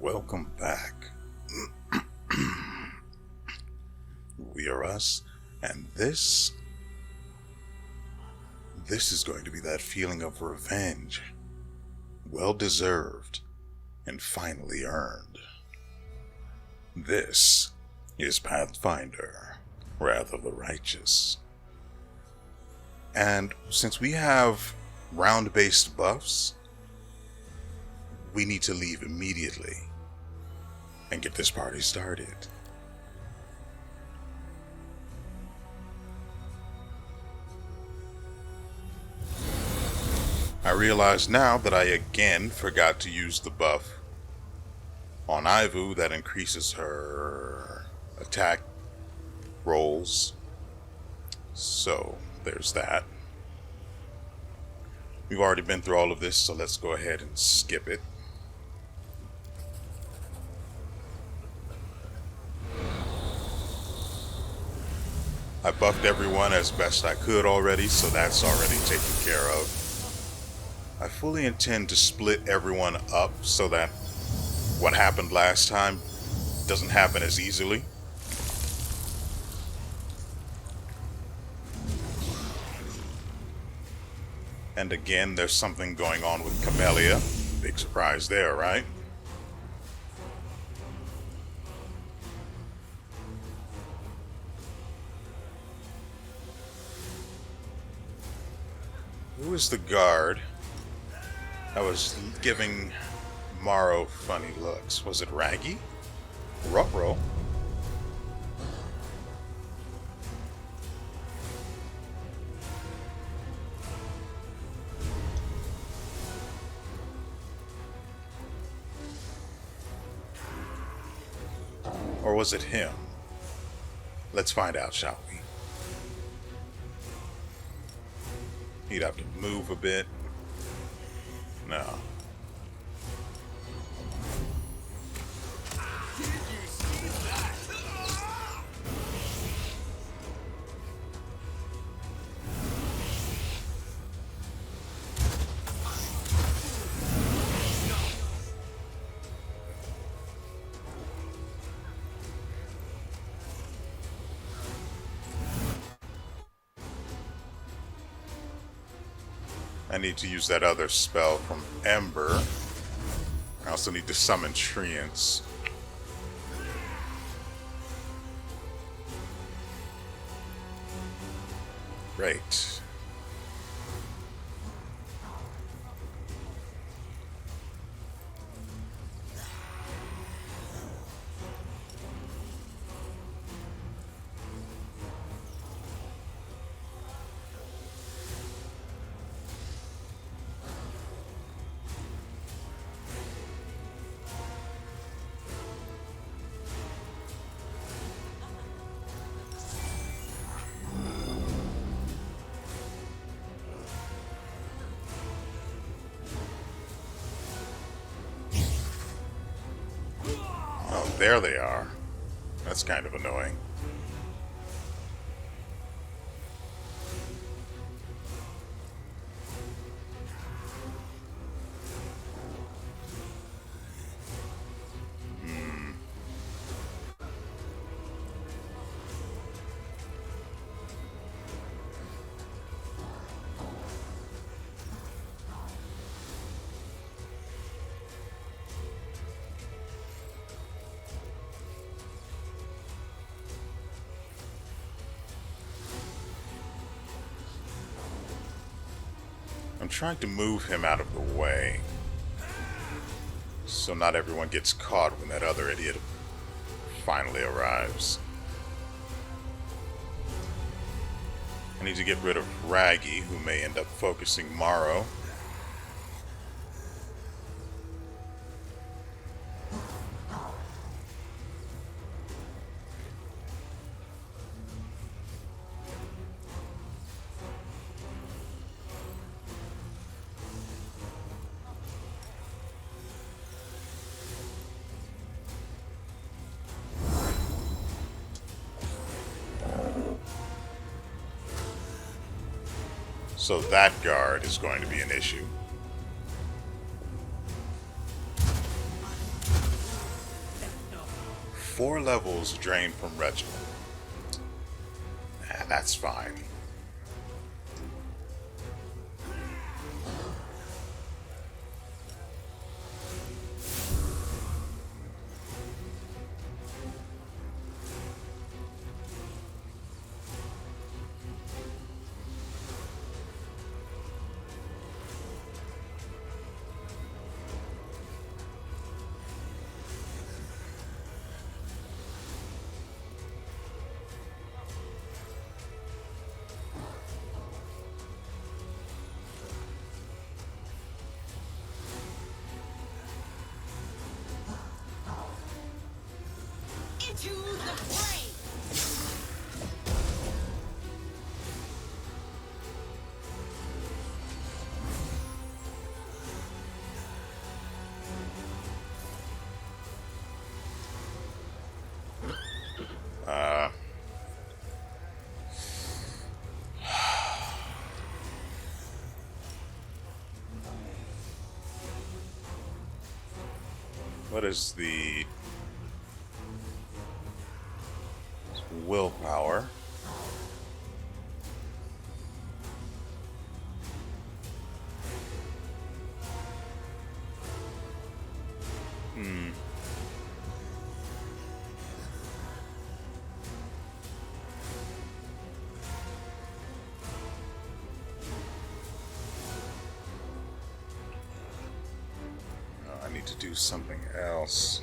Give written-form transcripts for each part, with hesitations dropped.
Welcome back. WeArEuS, and this is going to be that feeling of revenge, well deserved and finally earned. This is Pathfinder, Wrath of the Righteous. And since we have round-based buffs, we need to leave immediately and get this party started. I realize now that I again forgot to use the buff on Ivu that increases her attack rolls. So there's that. We've already been through all of this, so let's go ahead and skip it. I buffed everyone as best I could already, so that's already taken care of. I fully intend to split everyone up so that what happened last time doesn't happen as easily. And again, there's something going on with Camellia. Big surprise there, right? Who is the guard that was giving Morrow funny looks? Was it Raggy? Ruh-roh. Or was it him? Let's find out, shall we? He'd have to move a bit. No. I need to use that other spell from Ember. I also need to summon Treants. Great. There they are. That's kind of annoying. I'm trying to move him out of the way so not everyone gets caught when that other idiot finally arrives. I need to get rid of Raggy, who may end up focusing Morrow. So that guard is going to be an issue. 4 levels drained from Regiment. Nah, that's fine. To the fray! What is the willpower? Oh, I need to do something else.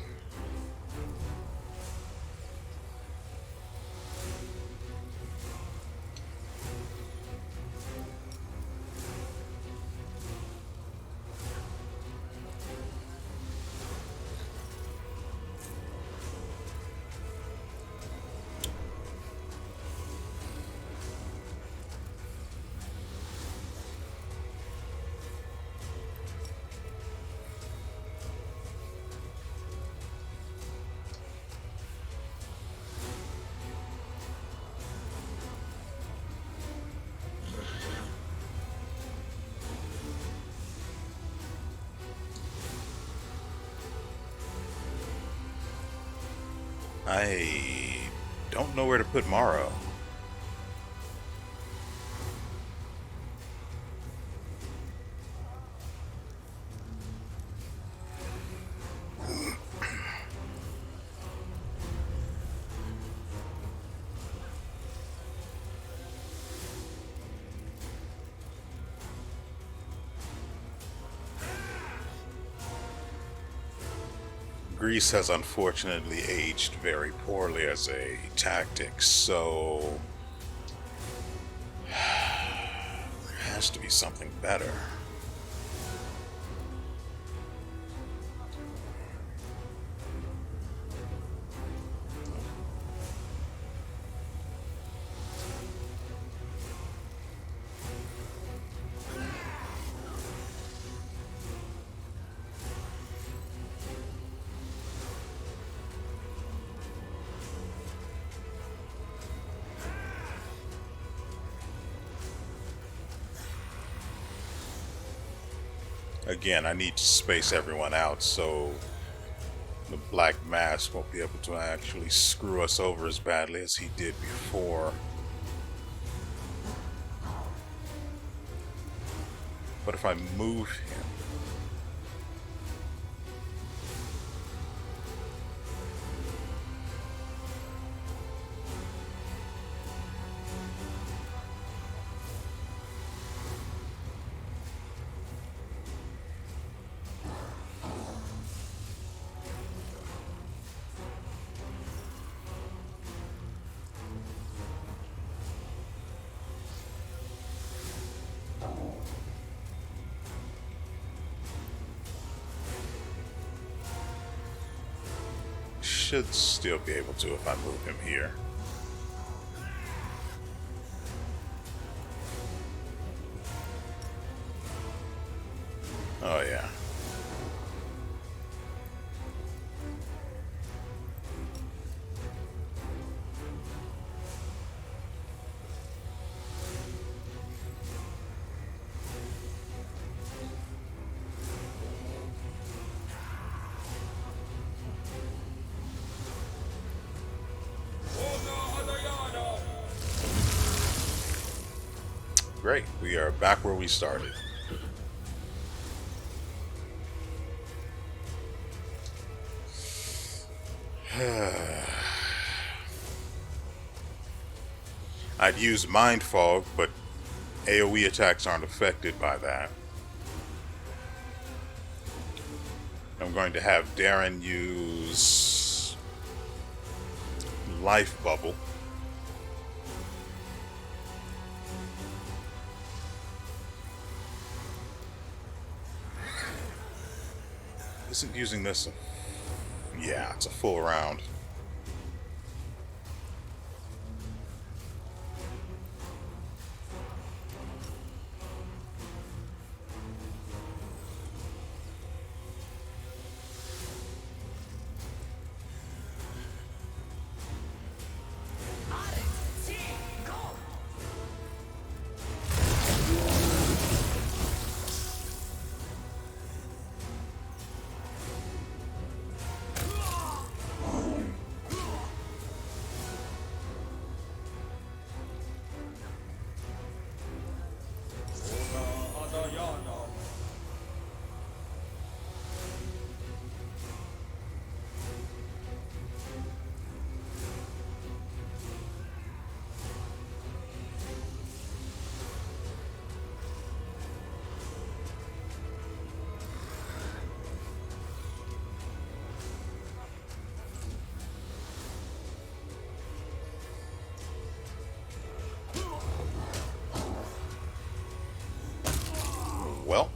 I don't know where to put Morrow. Greece has unfortunately aged very poorly as a tactic, so there has to be something better. Again, I need to space everyone out so the Black Mass won't be able to actually screw us over as badly as he did before. But if I move him... should still be able to if I move him here. Oh yeah. Great, we are back where we started. I'd use Mind Fog, but AoE attacks aren't affected by that. I'm going to have Darren use Life Bubble. Isn't using this yeah, it's a full round. Well,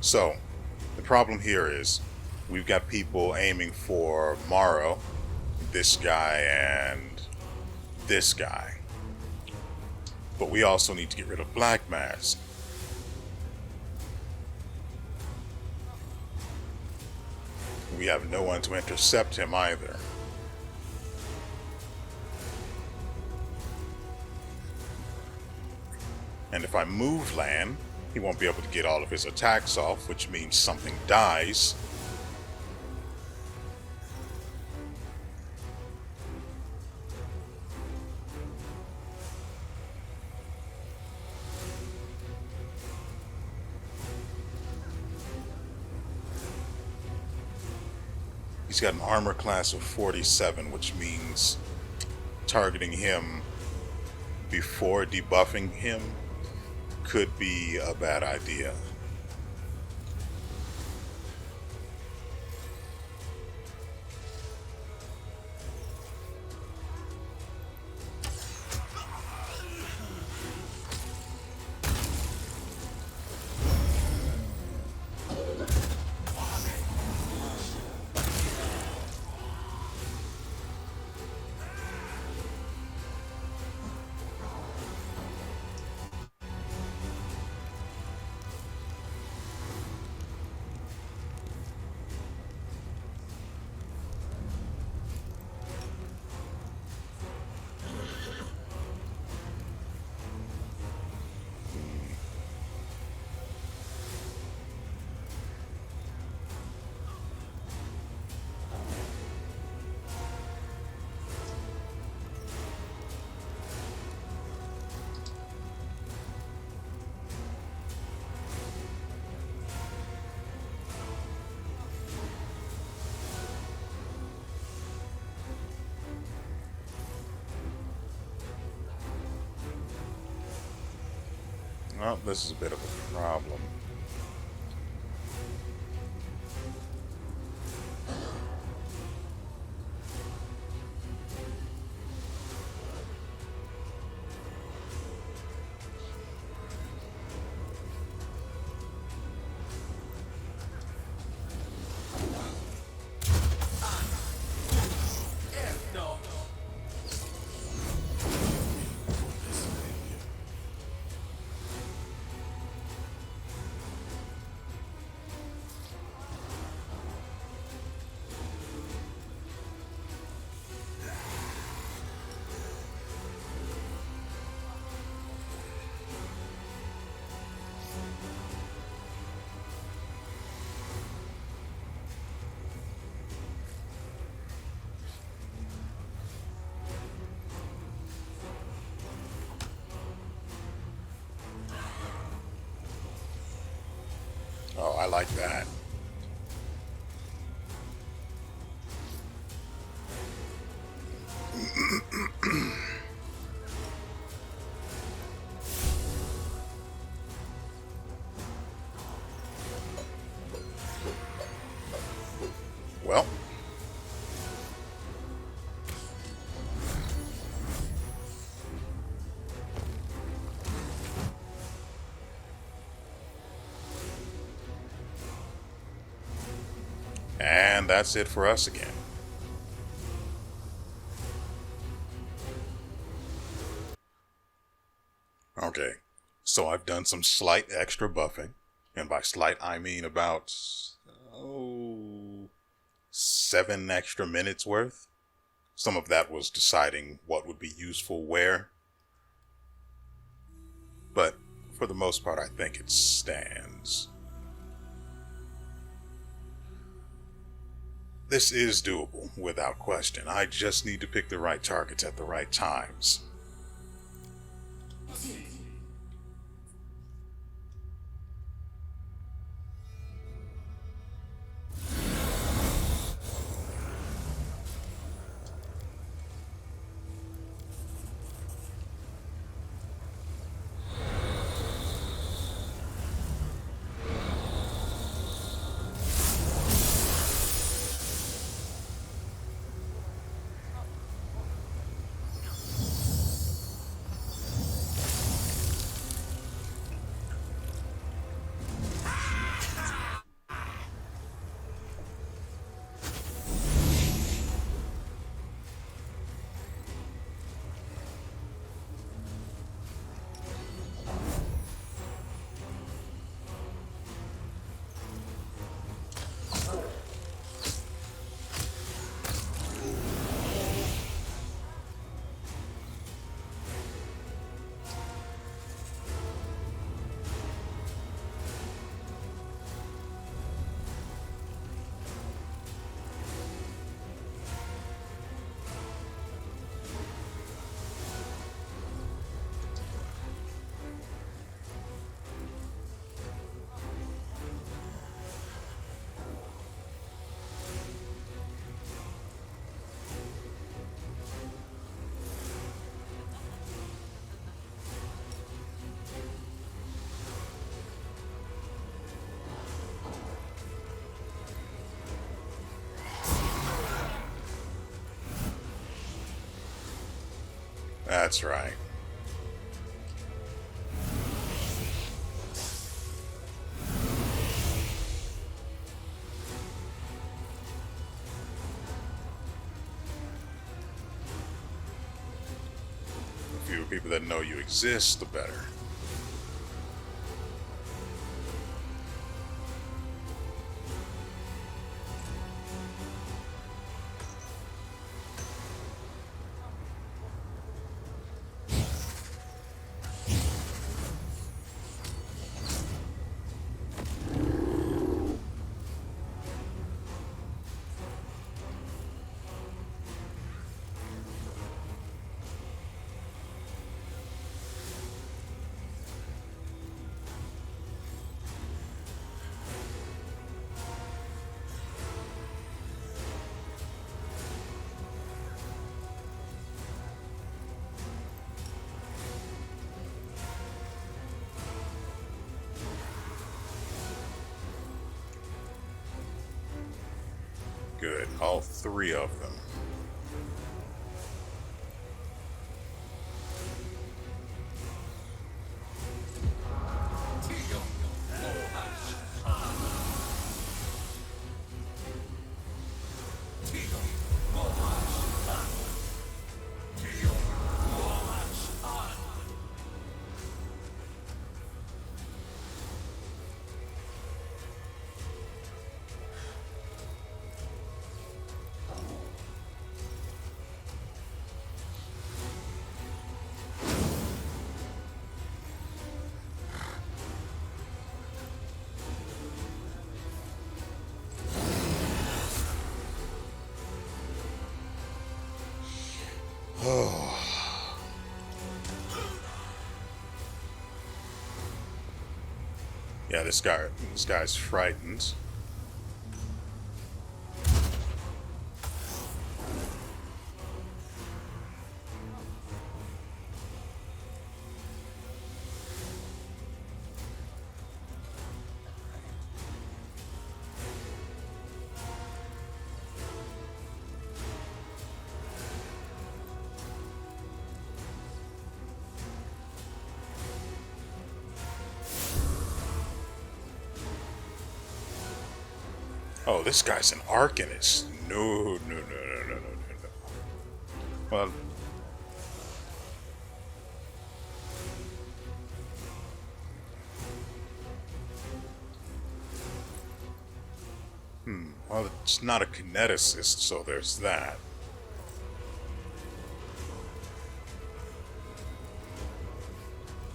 so the problem here is we've got people aiming for Morrow, this guy, and this guy. But we also need to get rid of Black Mask. We have no one to intercept him either. And if I move land, he won't be able to get all of his attacks off, which means something dies. He's got an armor class of 47, which means targeting him before debuffing him could be a bad idea. Well, this is a bit of a problem. I like that. Well, and that's it for us again. Okay, so I've done some slight extra buffing, and by slight I mean about, oh, 7 extra minutes worth. Some of that was deciding what would be useful where, but for the most part I think it stands. This is doable, without question. I just need to pick the right targets at the right times. That's right. The fewer people that know you exist, the better. Good. All 3 of them. Yeah, this guy's frightened. Oh, this guy's an Arcanist. No. Well, well, it's not a kineticist, so there's that.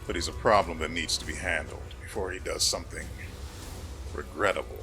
But he's a problem that needs to be handled before he does something regrettable.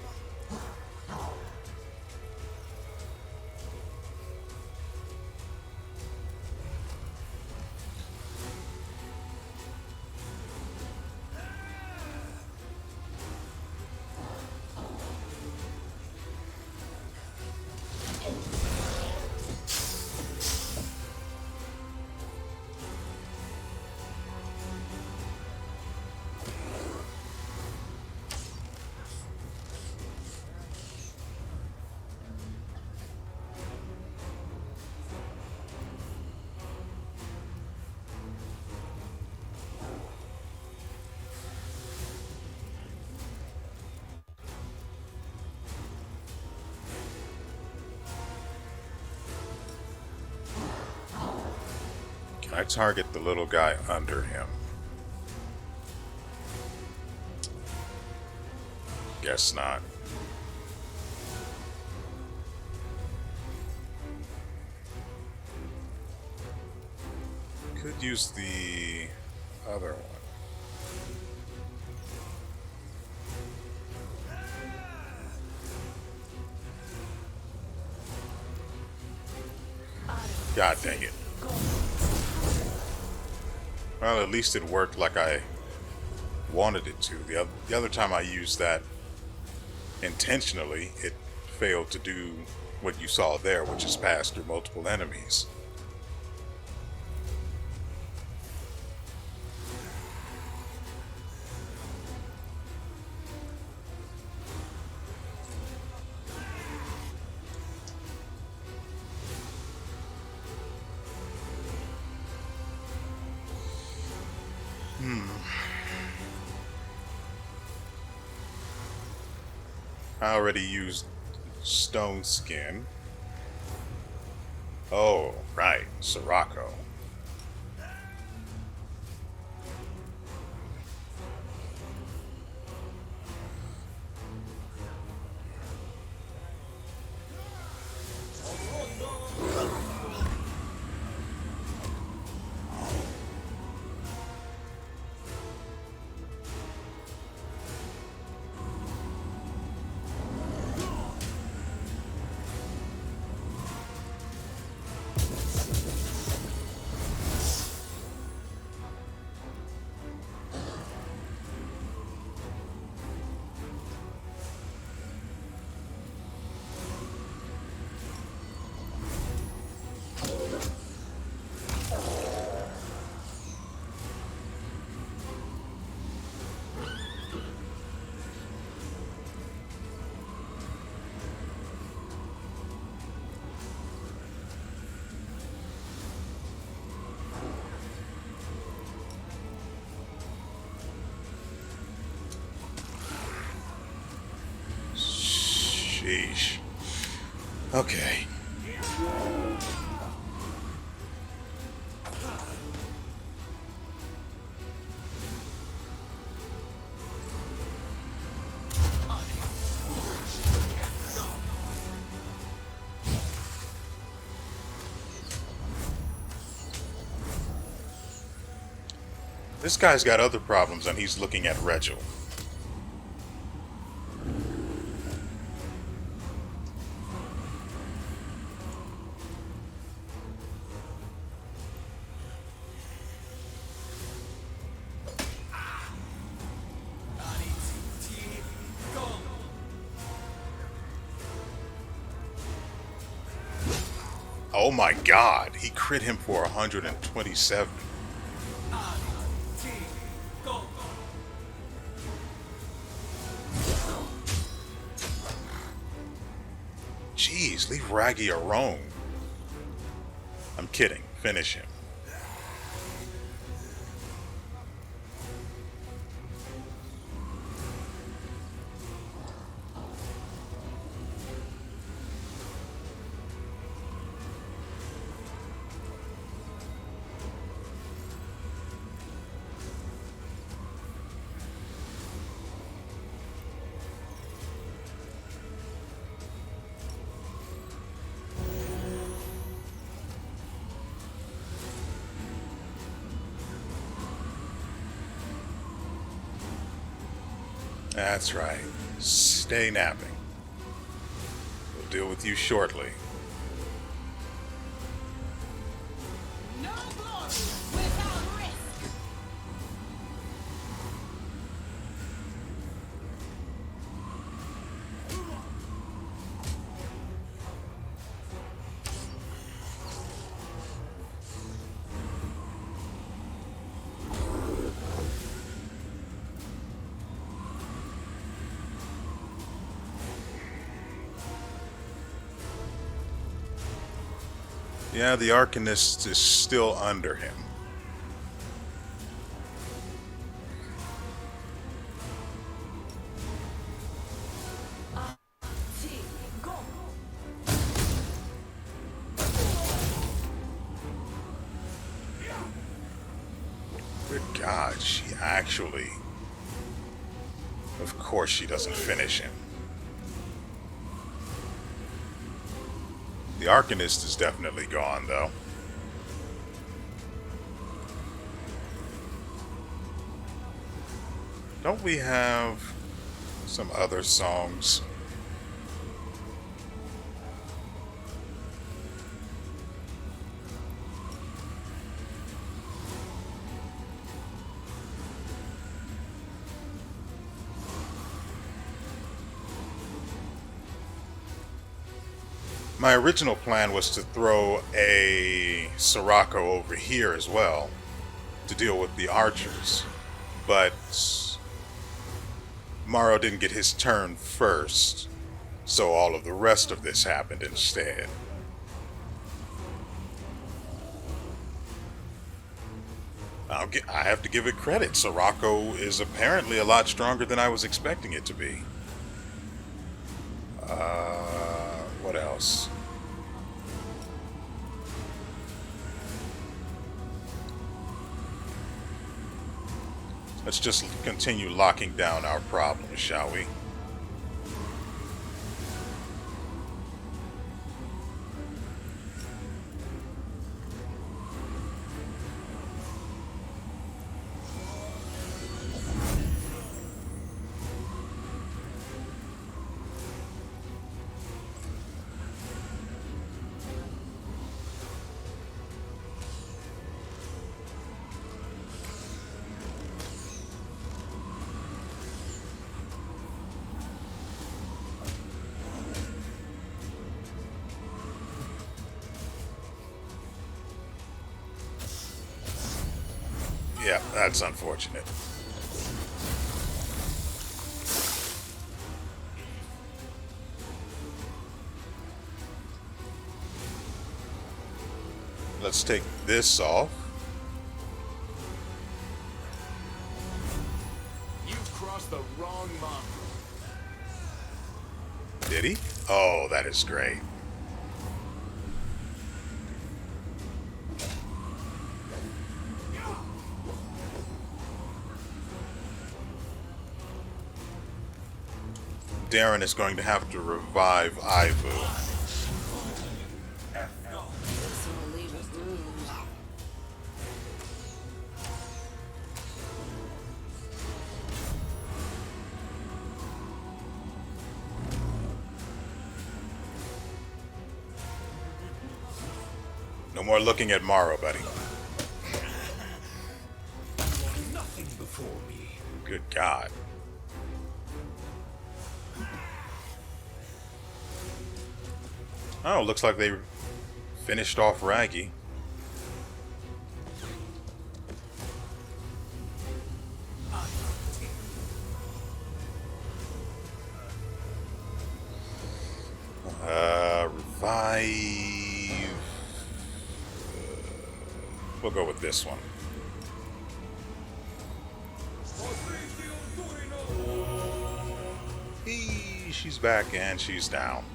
Can I target the little guy under him? Guess not. Could use the other one. God dang it. Well, at least it worked like I wanted it to. The other time I used that intentionally, it failed to do what you saw there, which is pass through multiple enemies. I already used stone skin. Oh, right, Sirocco. Sheesh. Okay. This guy's got other problems and he's looking at Regil. Oh my god, he crit him for 127. Jeez, leave Raggy alone. I'm kidding. Finish him. That's right. Stay napping. We'll deal with you shortly. No glory without risk. Yeah, the Arcanist is still under him. Good God, she actually... Of course she doesn't finish him. The Arcanist is definitely gone, though. Don't we have some other songs? My original plan was to throw a Sirocco over here as well to deal with the archers, but Morrow didn't get his turn first, so all of the rest of this happened instead. I have to give it credit. Sirocco is apparently a lot stronger than I was expecting it to be. What else? Let's just continue locking down our problems, shall we? Yeah, that's unfortunate. Let's take this off. You've crossed the wrong mark. Did he? Oh, that is great. Darren is going to have to revive Ivu. No more looking at Morrow, buddy. Nothing before me. Good God. Oh, looks like they Finished off Raggy. Revive. We'll go with this one. She's back and she's down.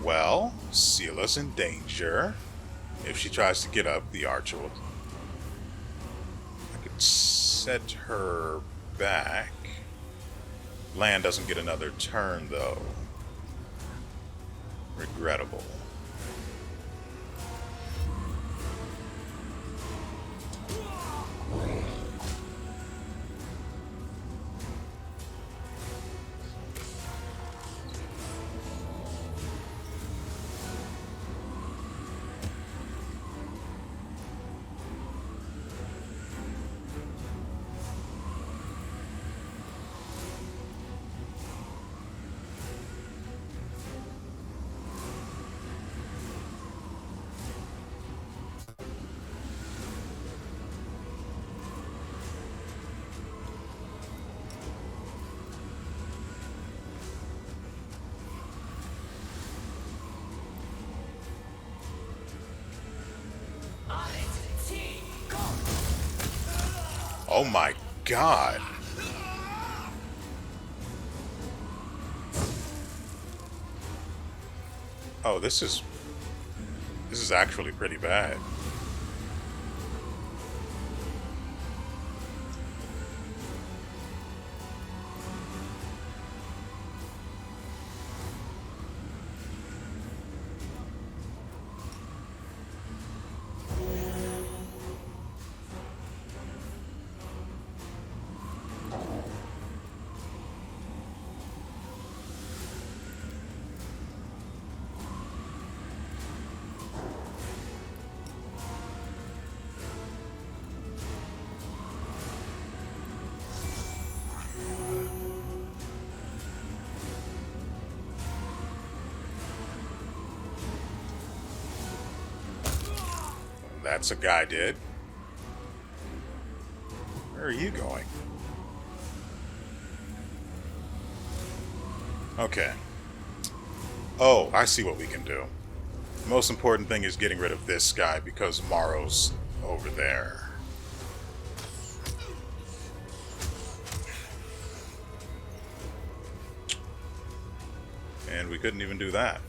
Well, Sela's in danger. If she tries to get up, the archer will... I could set her back. Land doesn't get another turn, though. Regrettable. Oh my god. Oh, this is actually pretty bad. That's a guy dead. Where are you going? Okay. Oh, I see what we can do. The most important thing is getting rid of this guy because Morrow's over there. And we couldn't even do that.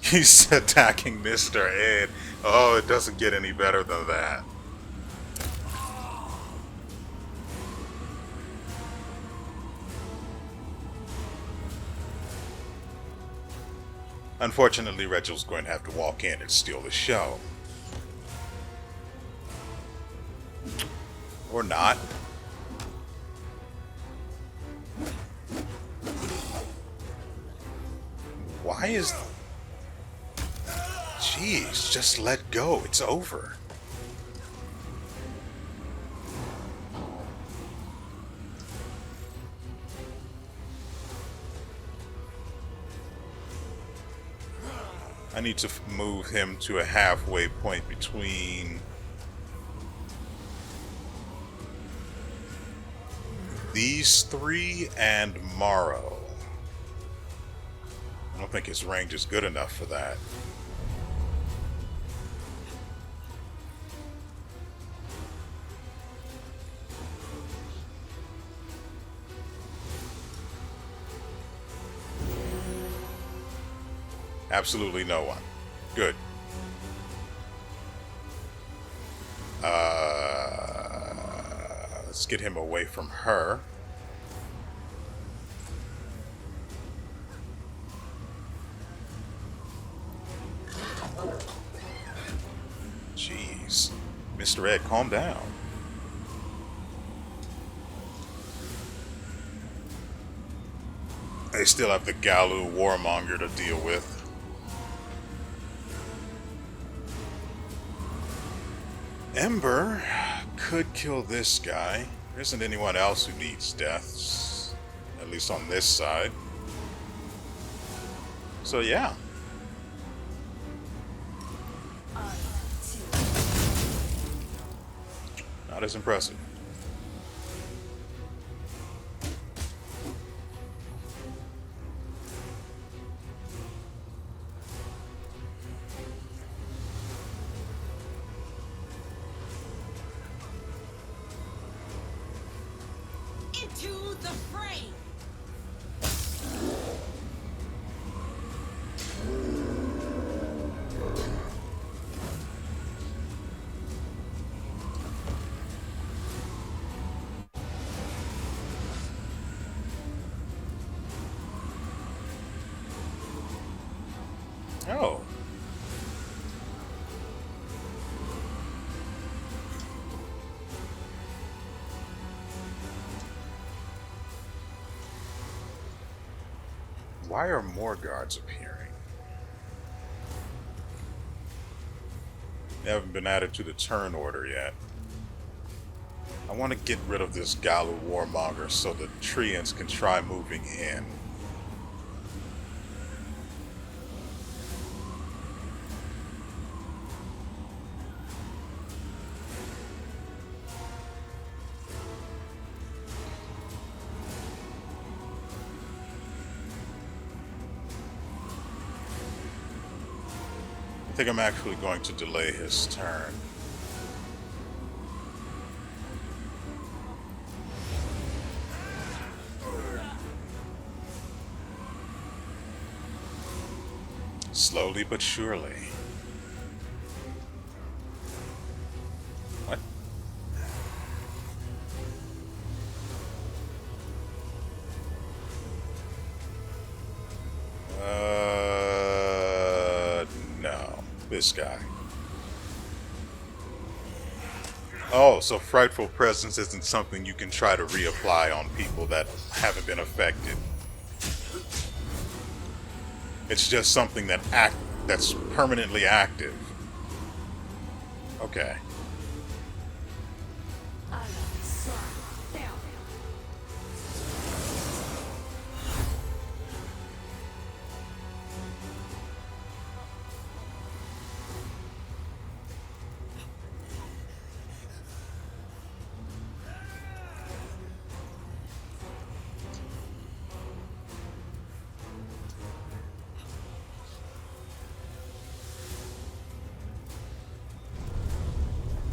He's attacking Mr. Ed. Oh, it doesn't get any better than that. Unfortunately, Reginald's going to have to walk in and steal the show. Or not. Why is... Jeez, just let go. It's over. I need to move him to a halfway point between these three and Morrow. I don't think his range is good enough for that. Absolutely no one. Good. Let's get him away from her. Jeez. Mr. Ed, calm down. They still have the Galu warmonger to deal with. Ember could kill this guy. There isn't anyone else who needs deaths, at least on this side. So yeah. Not as impressive. Into the fray! Oh. Why are more guards appearing? They haven't been added to the turn order yet. I want to get rid of this Galu warmonger so the Treants can try moving in. I think I'm actually going to delay his turn. Slowly but surely. What? No. This guy. Oh, so Frightful Presence isn't something you can try to reapply on people that haven't been affected. It's just something that's permanently active. Okay.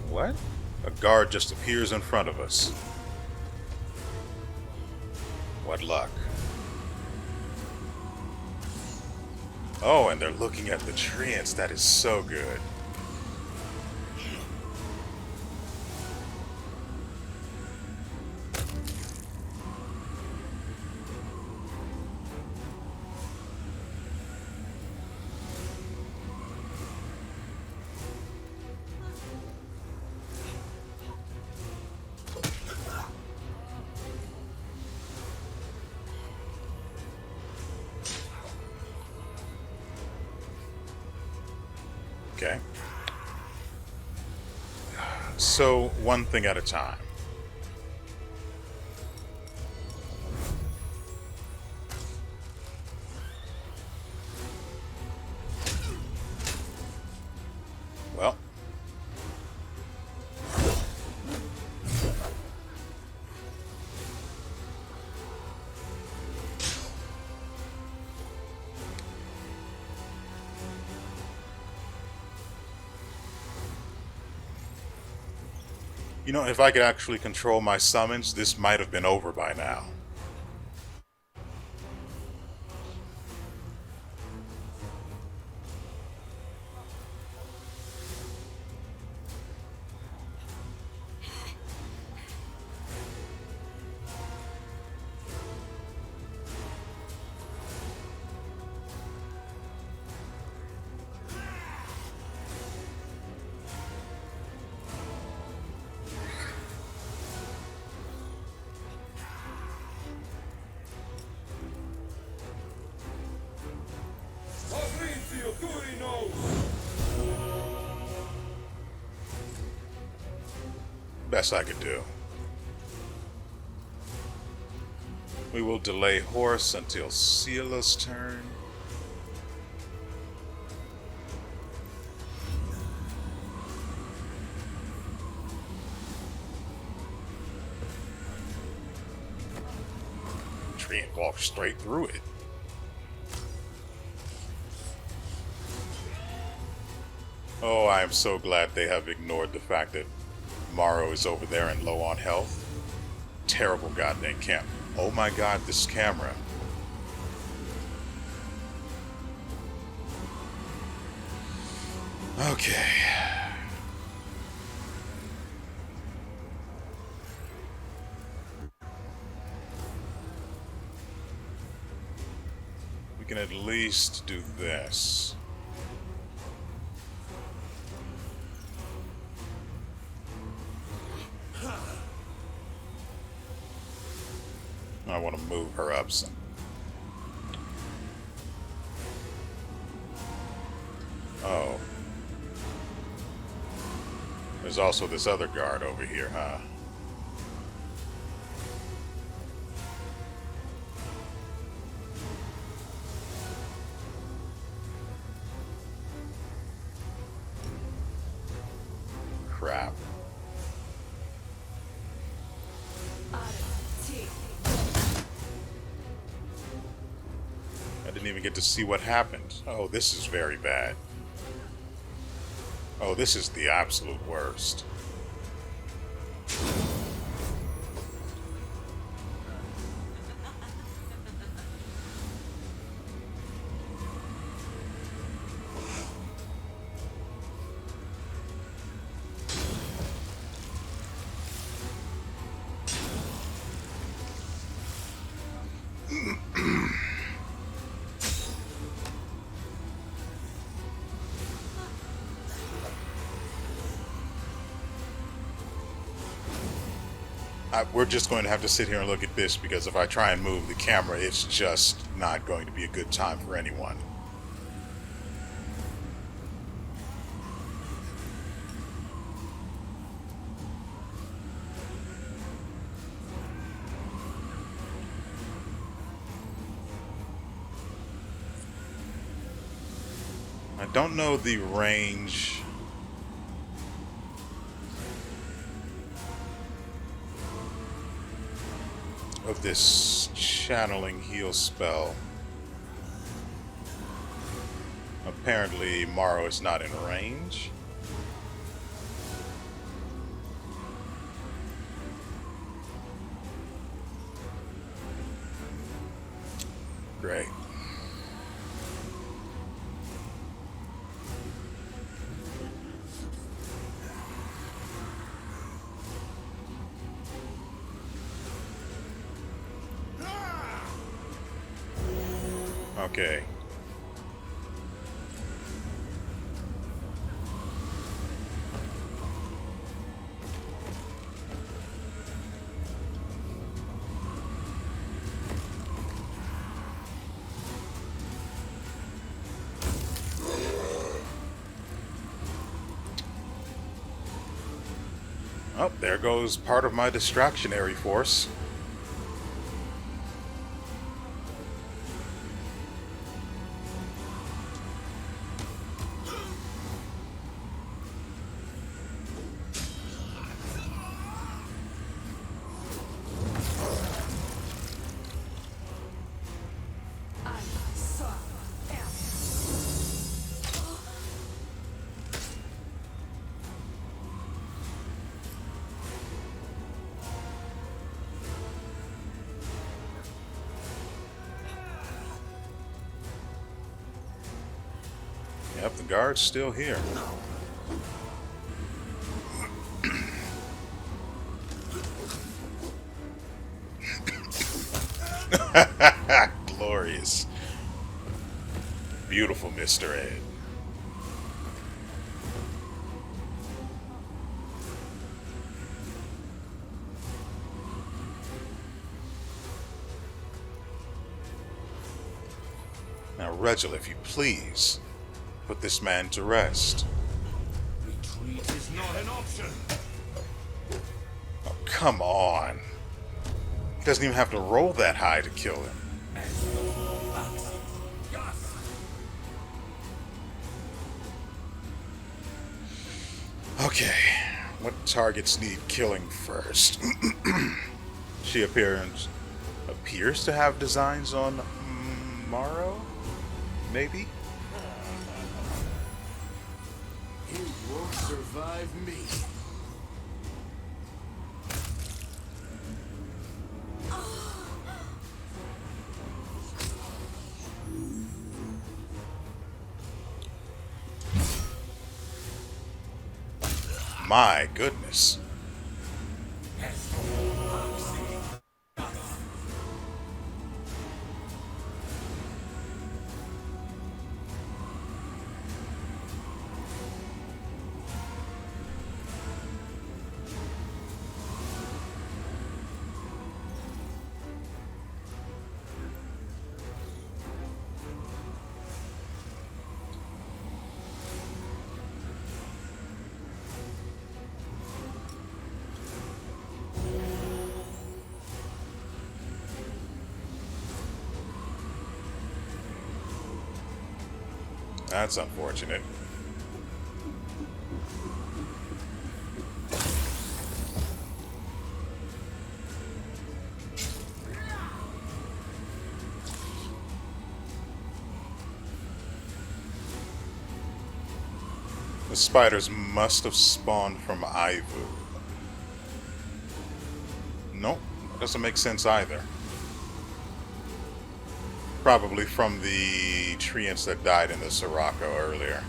What? A guard just appears in front of us. What luck. Oh, and they're looking at the treants. That is so good. Okay. So, one thing at a time. Well. You know, if I could actually control my summons, this might have been over by now. Best I could do. We will delay horse until Sela's turn. Tree and walk straight through it. Oh, I am so glad they have ignored the fact that Morrow is over there and low on health. Terrible goddamn camp. Oh my god, this camera. Okay. We can at least do this. I want to move her up some. Oh. There's also this other guard over here, huh? Crap. I didn't even get to see what happened. Oh, this is very bad. Oh, this is the absolute worst. We're just going to have to sit here and look at this, because if I try and move the camera, it's just not going to be a good time for anyone. I don't know the range of this channeling heal spell. Apparently Morrow is not in range. Great. Okay. Oh, there goes part of my distractionary force. Yep, the guard's still here. Glorious. Beautiful, Mr. Ed. Now, Regil, if you please, put this man to rest. Retreat is not an option. Oh, come on. He doesn't even have to roll that high to kill him. Okay, what targets need killing first? She appears to have designs on Morrow? Maybe? You won't survive me. My goodness. That's unfortunate. The spiders must have spawned from Ivu. Nope, that doesn't make sense either. Probably from the treants that died in the Sirocco earlier.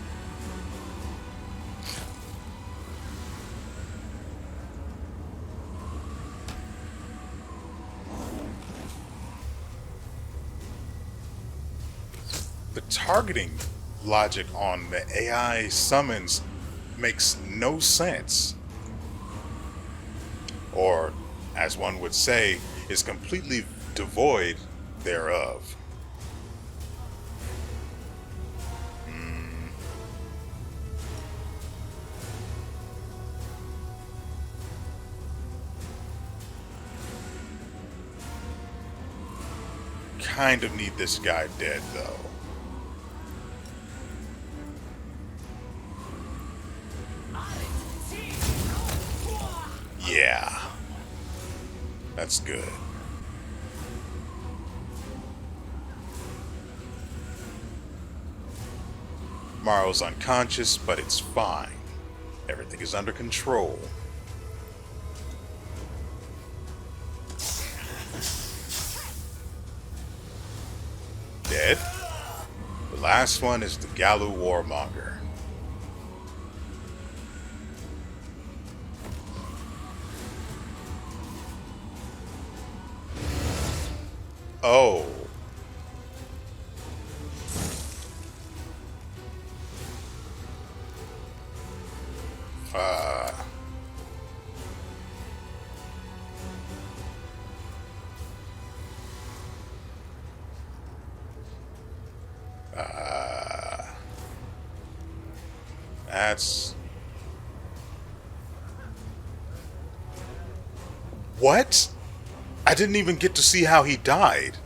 The targeting logic on the AI summons makes no sense. Or, as one would say, is completely devoid thereof. Kind of need this guy dead, though. Yeah. That's good. Morrow's unconscious, but it's fine. Everything is under control. Dead. The last one is the Galu Warmonger. Oh. That's... What? I didn't even get to see how he died.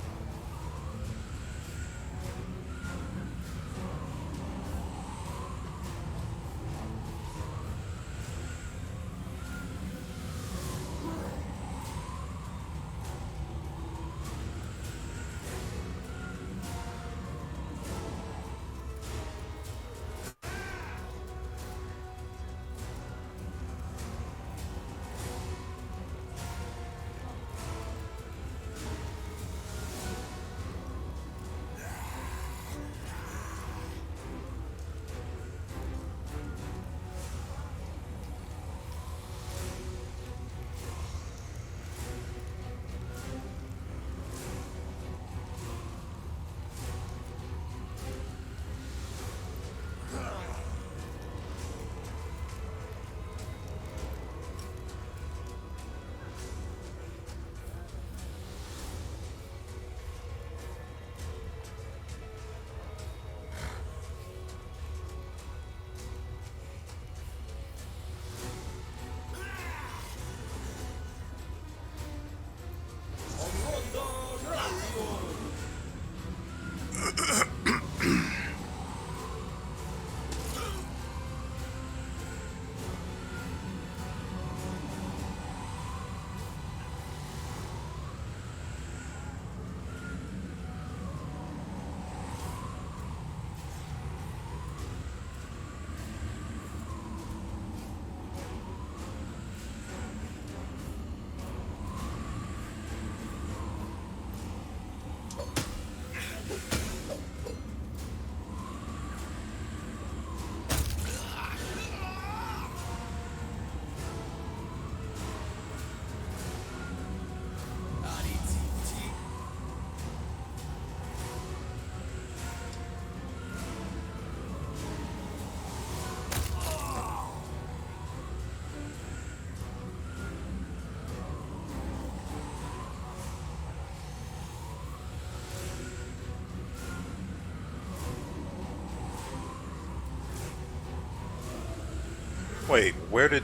Wait, where did...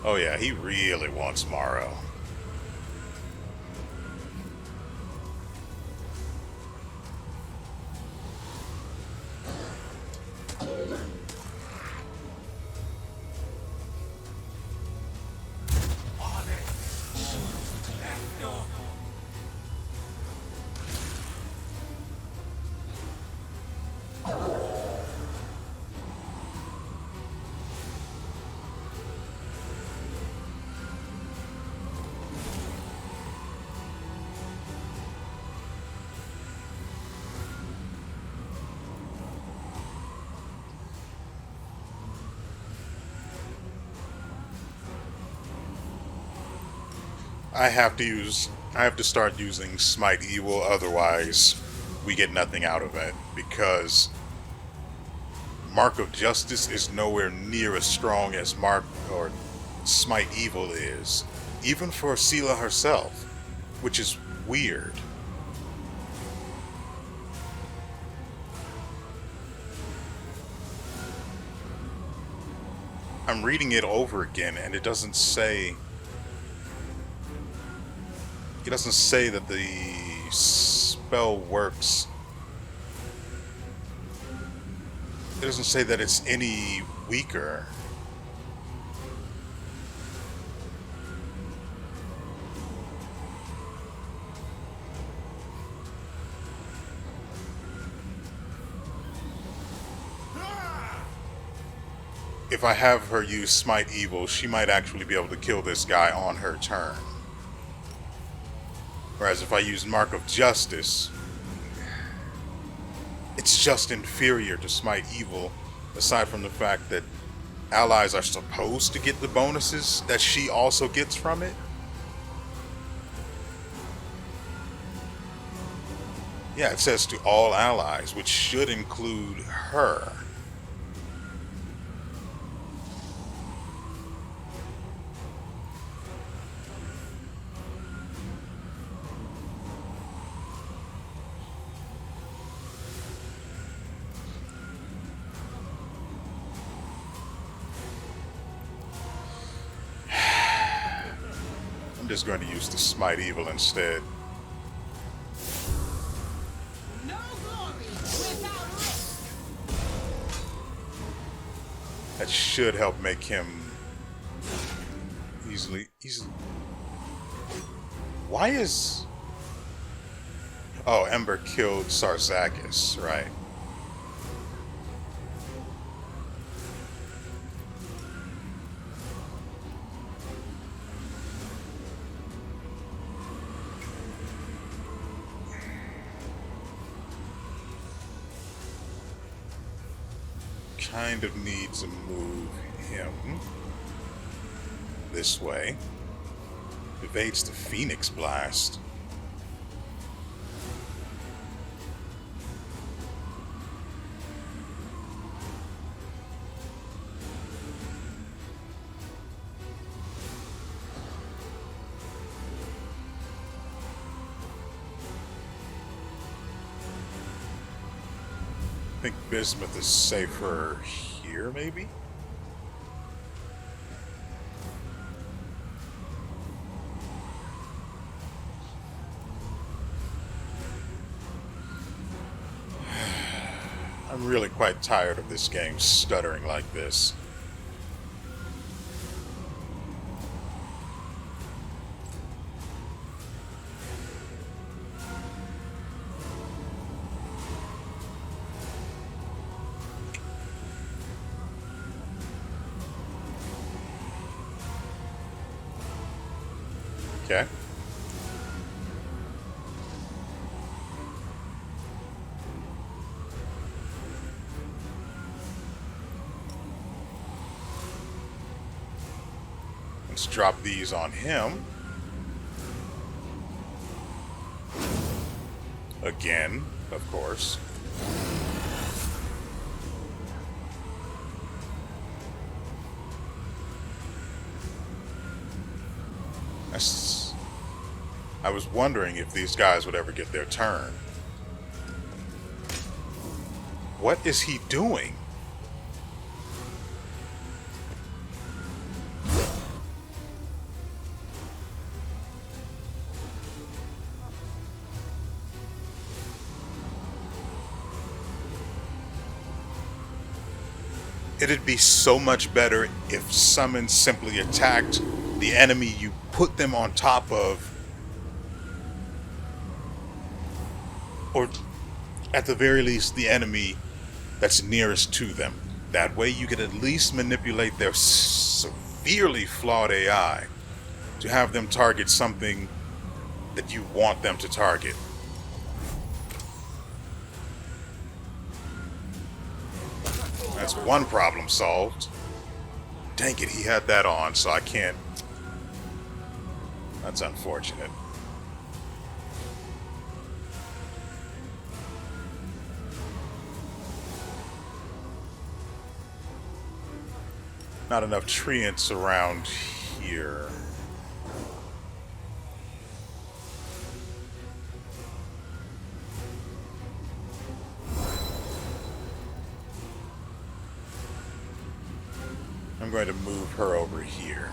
Oh yeah, he really wants Morrow. I have to start using Smite Evil, otherwise we get nothing out of it, because Mark of Justice is nowhere near as strong as Smite Evil is, even for Sela herself, which is weird. I'm reading it over again and it doesn't say that the spell works. It doesn't say that it's any weaker. If I have her use Smite Evil, she might actually be able to kill this guy on her turn. Whereas if I use Mark of Justice, it's just inferior to Smite Evil, aside from the fact that allies are supposed to get the bonuses that she also gets from it. Yeah, it says to all allies, which should include her. I'm just going to use the Smite Evil instead. No glory without risk. That should help make him easily. Why is... Oh, Ember killed Sarzakis, right. Kind of need to move him this way. Evades the Phoenix Blast. I think Bismuth is safer here, maybe? I'm really quite tired of this game stuttering like this. Okay. Let's drop these on him. Again, of course. I was wondering if these guys would ever get their turn. What is he doing? It'd be so much better if summons simply attacked the enemy you put them on top of, or at the very least the enemy that's nearest to them. That way you could at least manipulate their severely flawed AI to have them target something that you want them to target. That's one problem solved. Dang it, he had that on, so I can't. That's unfortunate. Not enough treants around here. I'm going to move her over here.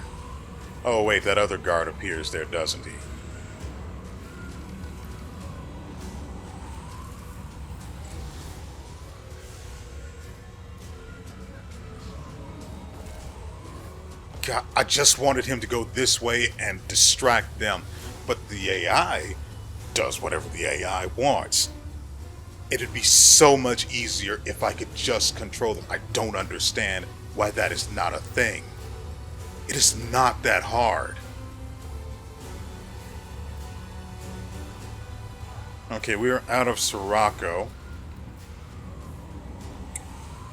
Oh wait, that other guard appears there, doesn't he? God, I just wanted him to go this way and distract them, but the AI does whatever the AI wants. It'd be so much easier if I could just control them. I don't understand why that is not a thing. It is not that hard. Okay, we're out of Sirocco.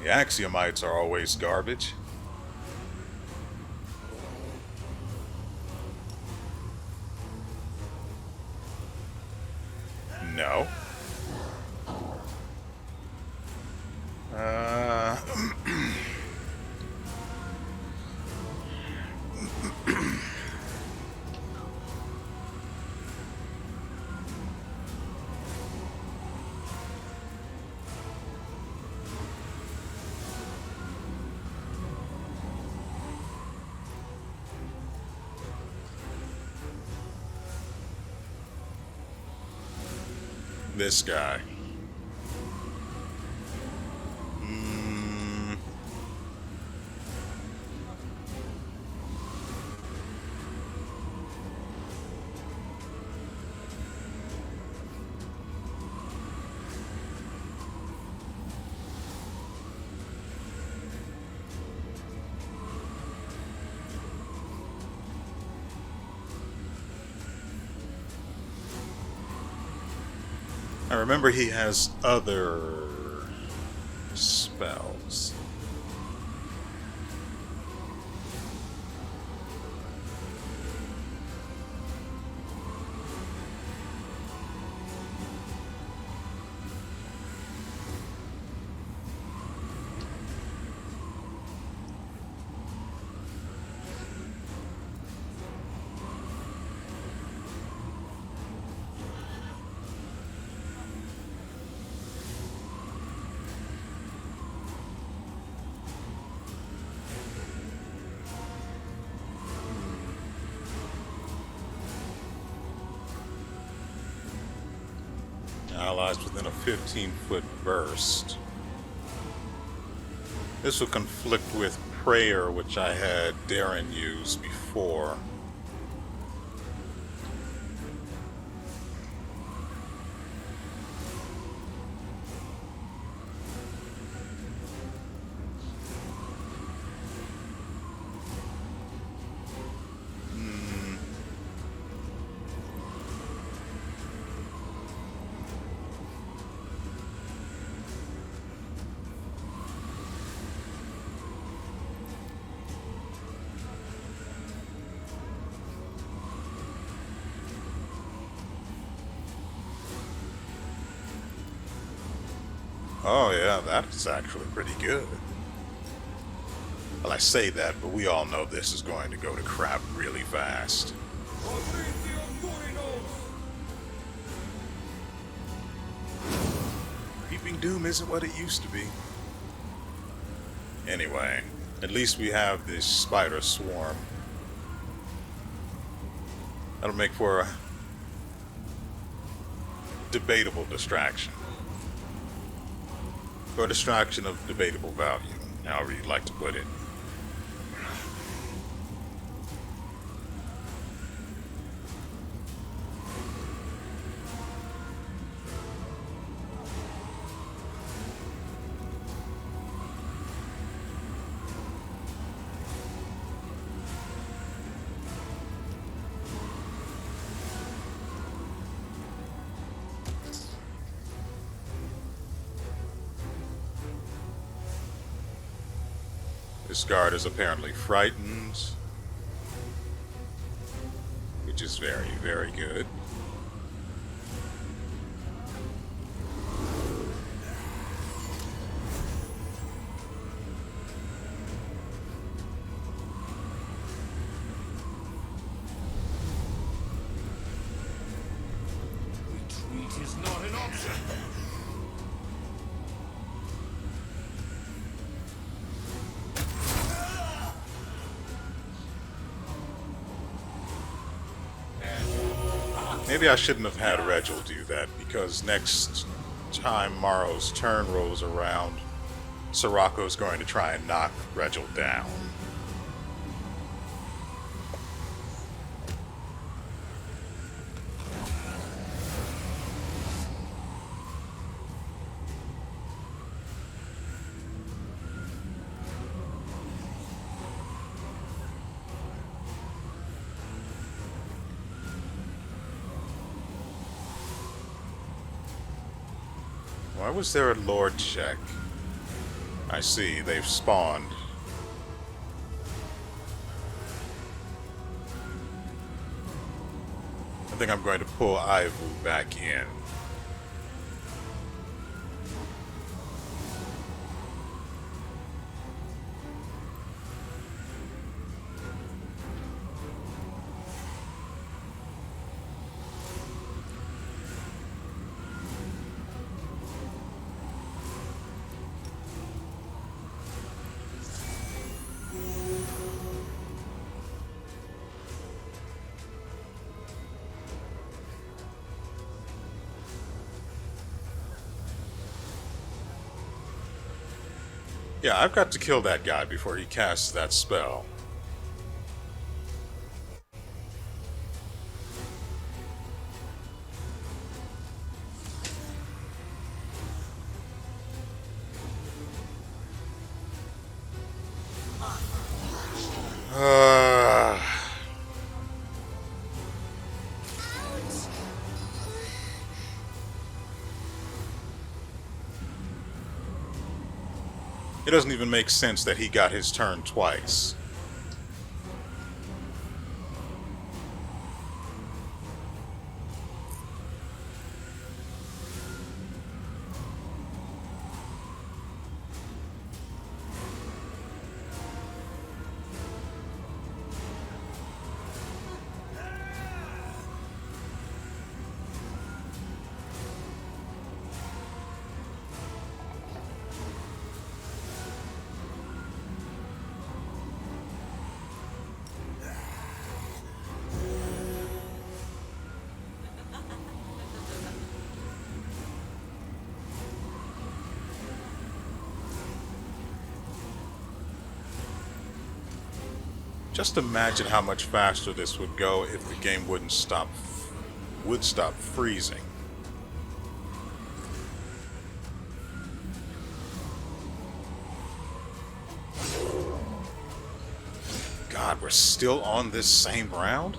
The Axiomites are always garbage. No. This guy. I remember he has other spells. Allies within a 15-foot burst. This will conflict with Prayer, which I had Darren use before. Oh yeah, that's actually pretty good. Well, I say that, but we all know this is going to go to crap really fast. Creeping Doom isn't what it used to be. Anyway, at least we have this spider swarm. That'll make for a debatable distraction. Or a distraction of debatable value. however you'd like to put it. This guard is apparently frightened, which is very, very good. Retreat is not an option. Maybe I shouldn't have had Regil do that, because next time Morrow's turn rolls around, Sirocco's going to try and knock Regil down. Why was there a Lord check? I see, they've spawned. I think I'm going to pull Ivu back in. Yeah, I've got to kill that guy before he casts that spell. It doesn't even make sense that he got his turn twice. Just imagine how much faster this would go if the game would stop freezing. God, we're still on this same round?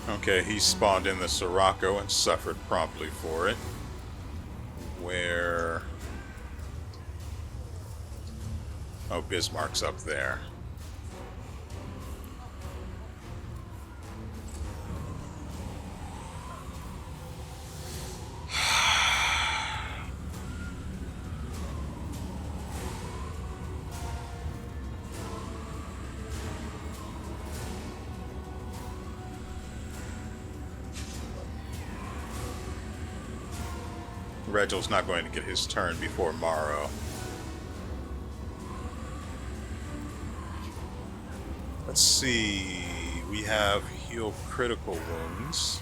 Okay, he spawned in the Sirocco and suffered promptly for it. Where... oh, Bismarck's up there. Reginald's not going to get his turn before Morrow. Let's see. We have heal critical wounds.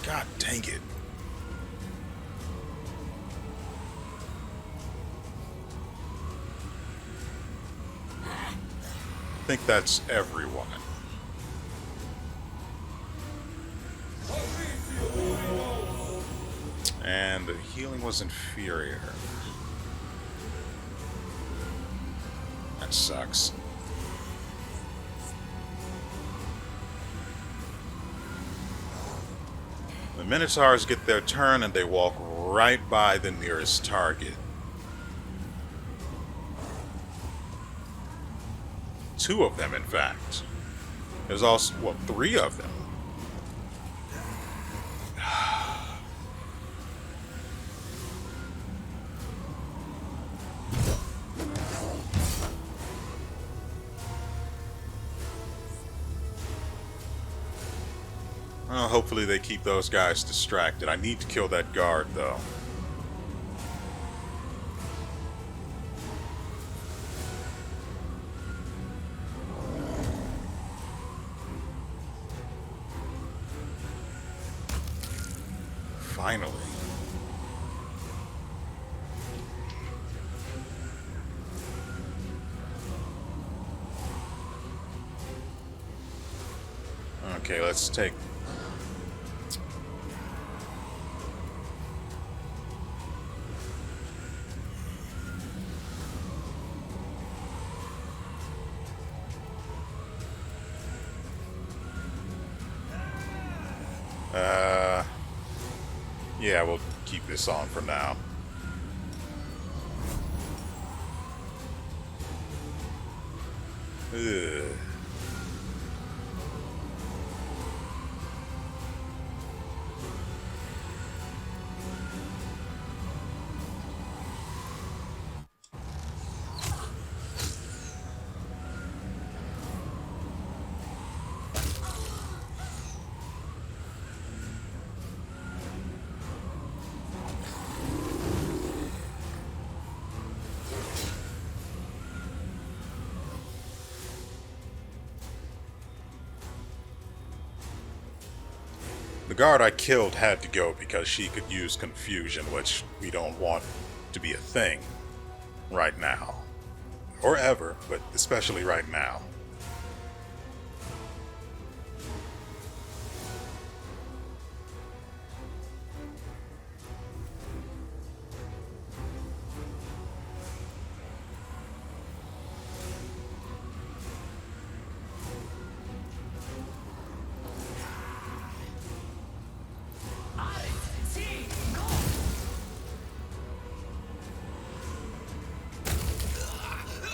God dang it. I think that's everyone. And the healing was inferior. That sucks. The Minotaurs get their turn and they walk right by the nearest target. 2 of them, in fact. There's also, well, 3 of them. Well, hopefully they keep those guys distracted. I need to kill that guard, though. Finally. Okay, let's take... yeah, we'll keep this on for now. Ugh. The guard I killed had to go because she could use confusion, which we don't want to be a thing right now. Or ever, but especially right now.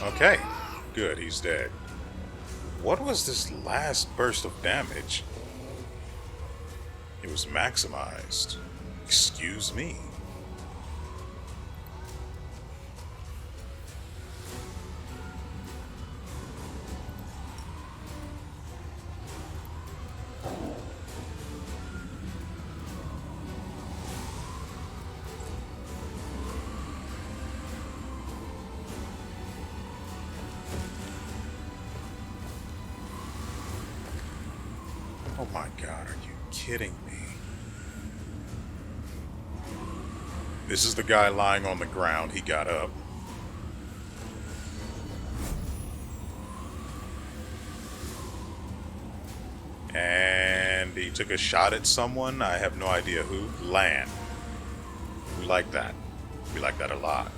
Okay, good, he's dead. What was this last burst of damage? It was maximized. Excuse me. Oh my god, are you kidding me? This is the guy lying on the ground. He got up. And he took a shot at someone. I have no idea who. Land. We like that. We like that a lot.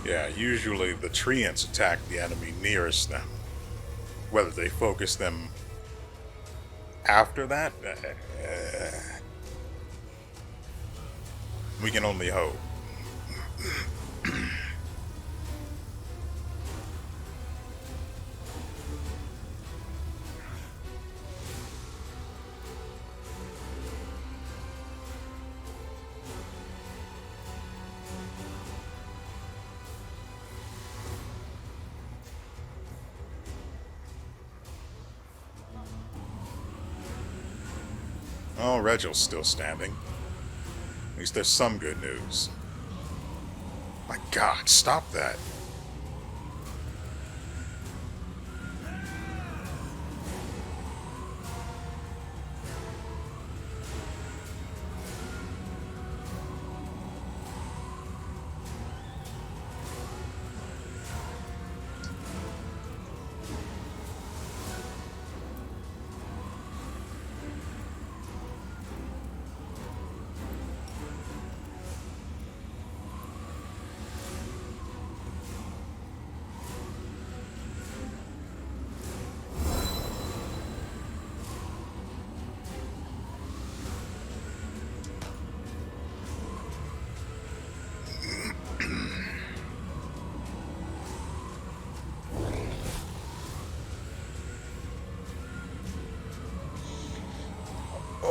Yeah, usually the treants attack the enemy nearest them. Whether they focus them after that, we can only hope. Oh, Regel's still standing. At least there's some good news. My God, stop that.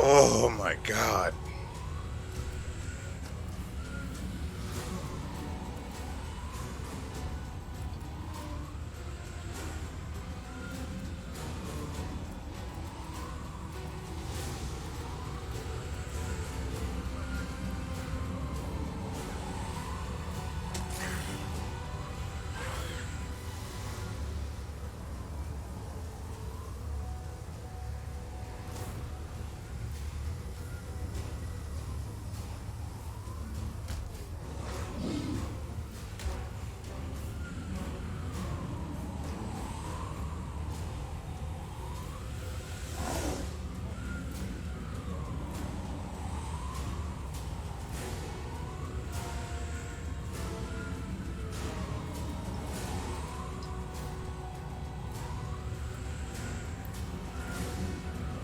Oh my God.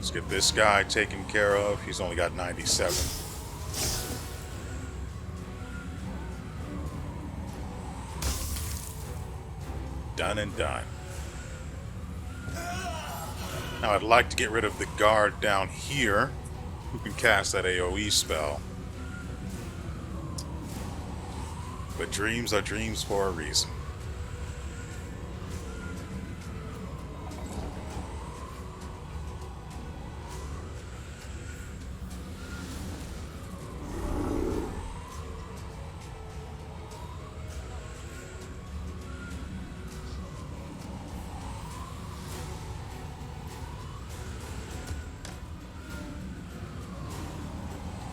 Let's get this guy taken care of. He's only got 97. Done and done. Now I'd like to get rid of the guard down here who can cast that AoE spell. But dreams are dreams for a reason.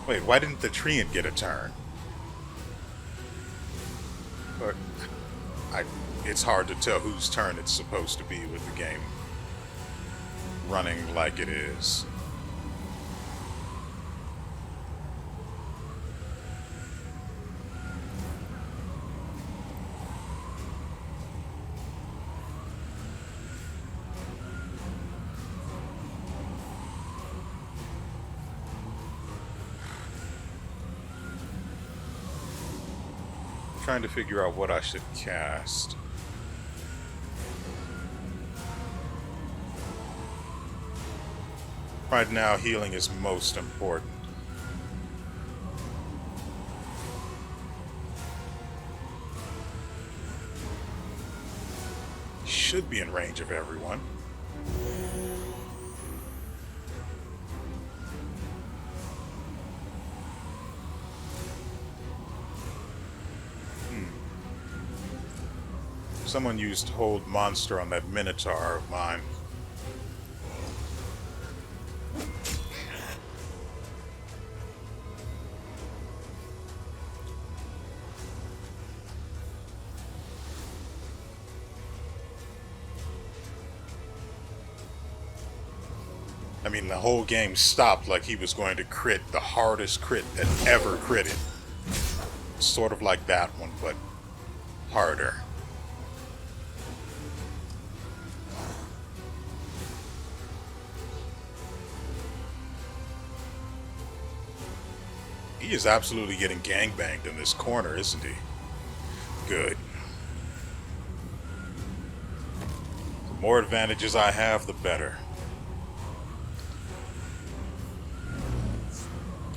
Wait, why didn't the treant get a turn? But it's hard to tell whose turn it's supposed to be with the game running like it is. Trying to figure out what I should cast. Right now, healing is most important. Should be in range of everyone. Someone used Hold Monster on that Minotaur of mine. I mean, the whole game stopped like he was going to crit the hardest crit that ever critted. Sort of like that one, but harder. He is absolutely getting gangbanged in this corner, isn't he? Good. The more advantages I have, the better.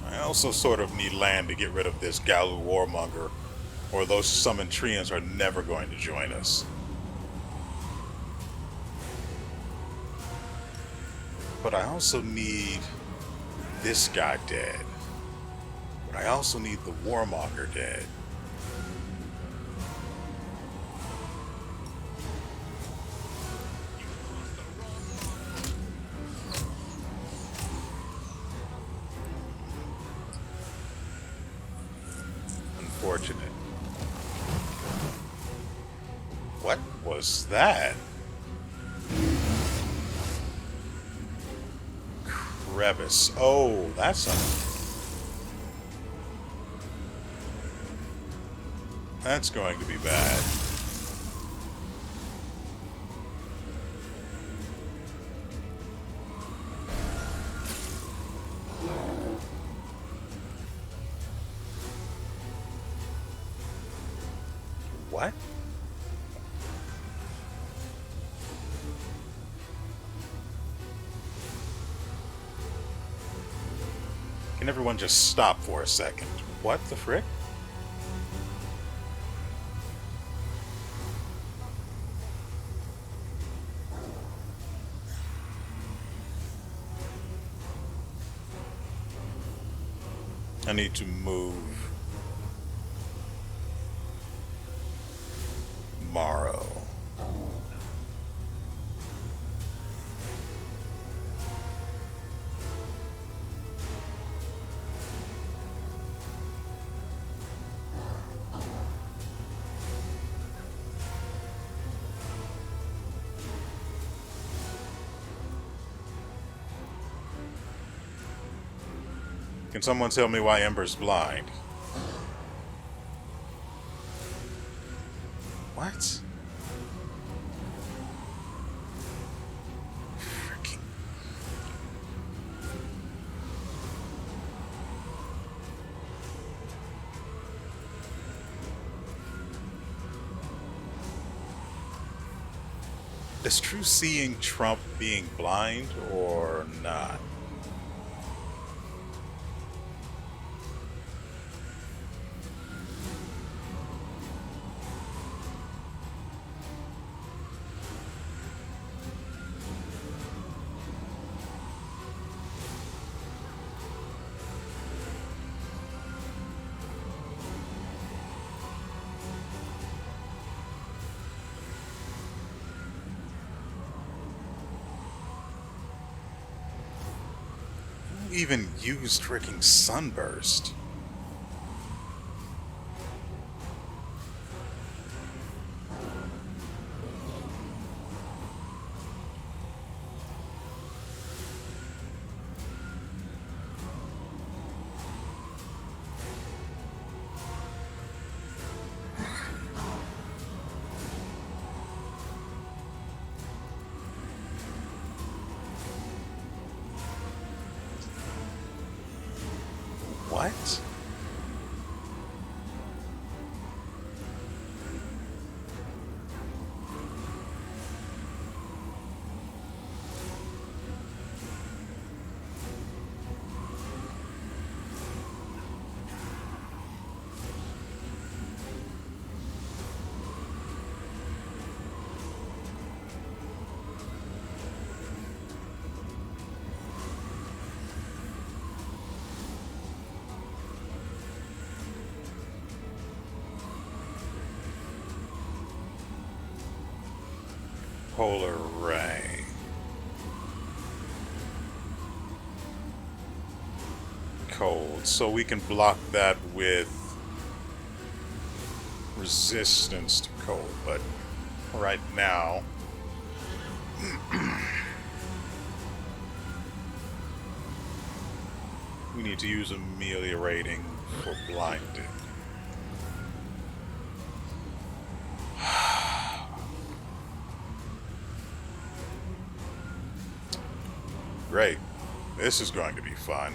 I also sort of need land to get rid of this Galu Warmonger, or those summoned Treants are never going to join us. But I also need this guy dead. But I also need the Warmonger dead. Unfortunate. What was that? Crevice. Oh, that's going to be bad. What? Can everyone just stop for a second? What the frick? I need to move Morrow. Can someone tell me why Ember's blind? What? Freaking. Does true seeing trump being blind or not? Even used freaking sunburst. What? Polar ray. Cold. So we can block that with resistance to cold, but right now we need to use ameliorating for blinded. Great. This is going to be fun.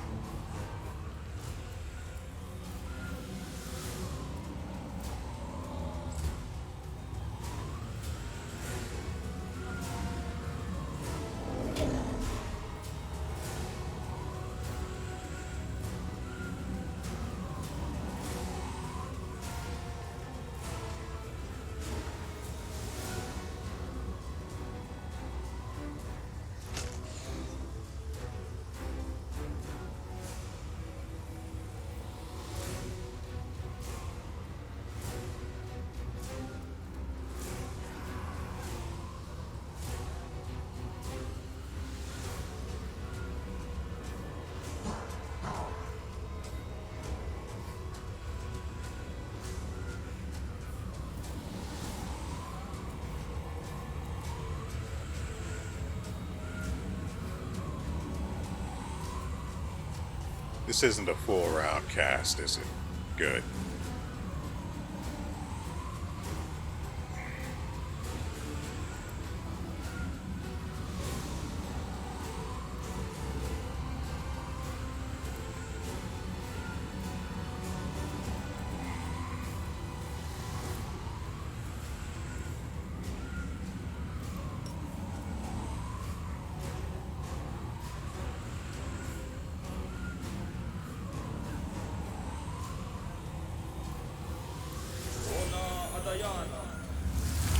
This isn't a full round cast, is it? Good.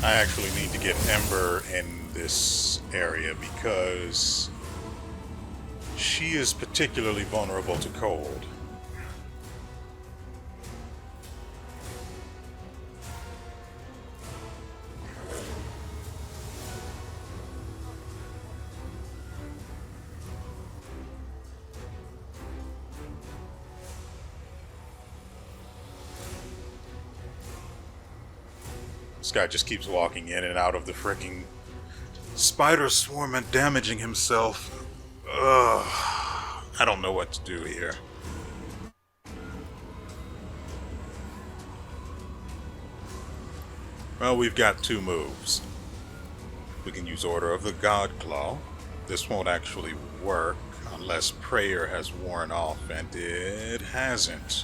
I actually need to get Ember in this area because she is particularly vulnerable to cold. This guy just keeps walking in and out of the freaking spider swarm and damaging himself. Ugh. I don't know what to do here. Well, we've got two moves. We can use Order of the God Claw. This won't actually work unless Prayer has worn off, and it hasn't.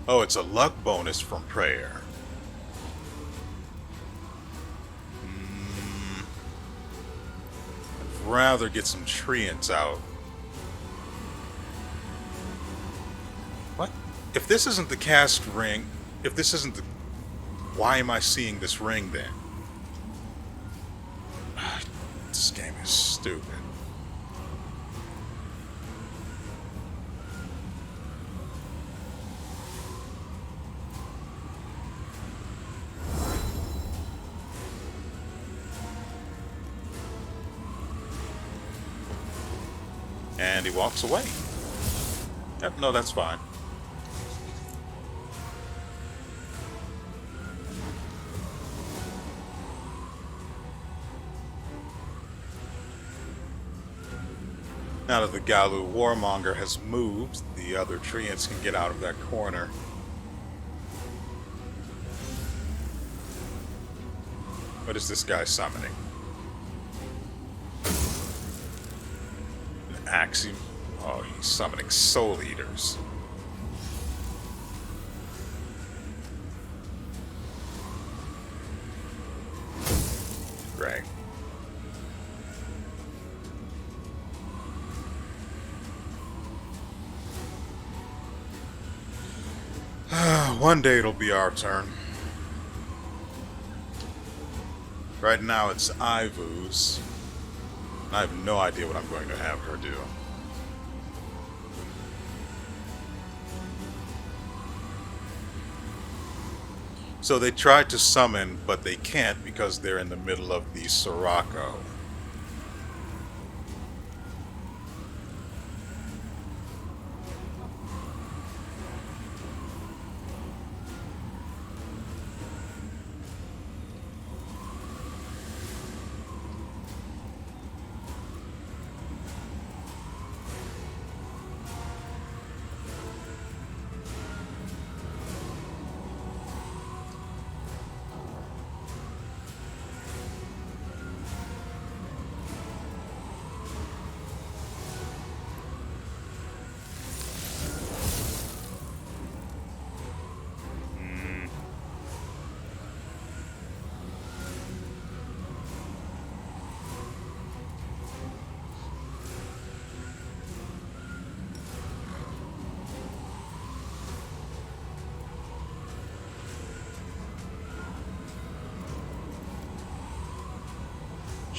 Oh, it's a luck bonus from Prayer. I'd rather get some treants out. What? If this isn't the cast ring, if this isn't the... Why am I seeing this ring then? This game is stupid. And he walks away. Yep, no, that's fine. Now that the Galu Warmonger has moved, the other treants can get out of that corner. What is this guy summoning? Axiom. Oh, he's summoning Soul Eaters. Great. One day it'll be our turn. Right now it's Ivu's. I have no idea what I'm going to have her do. So they tried to summon, but they can't because they're in the middle of the Sirocco.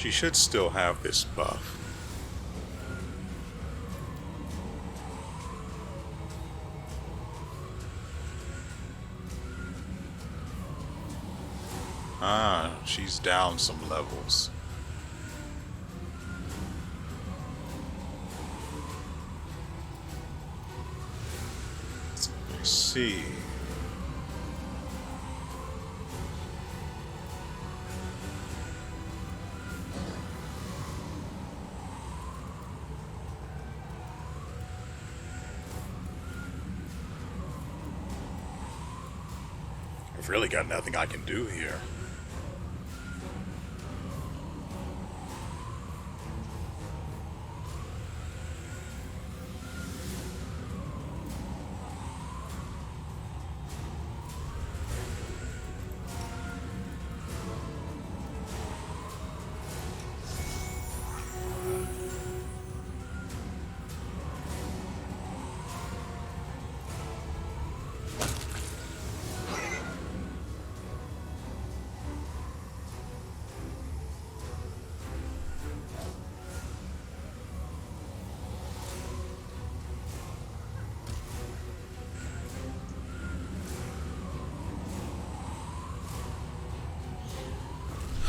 She should still have this buff. Ah, she's down some levels. Let's see. I've really got nothing I can do here.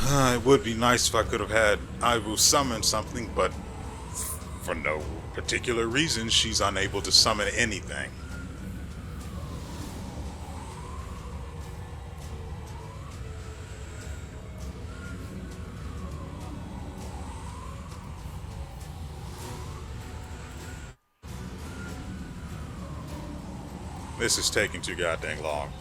It would be nice if I could have had WeArEuS summon something, but for no particular reason, she's unable to summon anything. This is taking too goddamn long.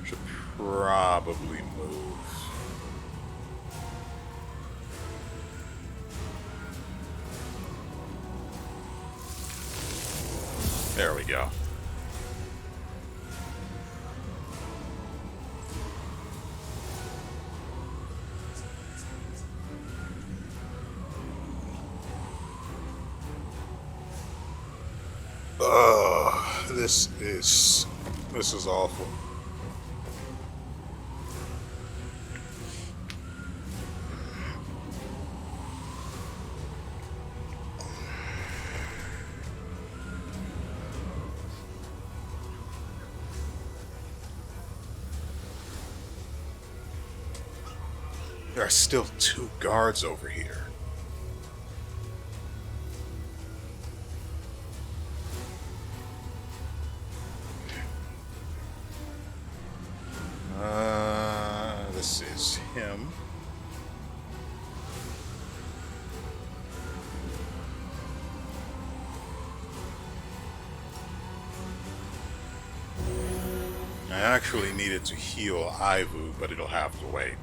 Should probably move. There we go. This is awful. There are still 2 guards over here. This is him. I actually needed to heal WeArEuS, but it'll have to wait.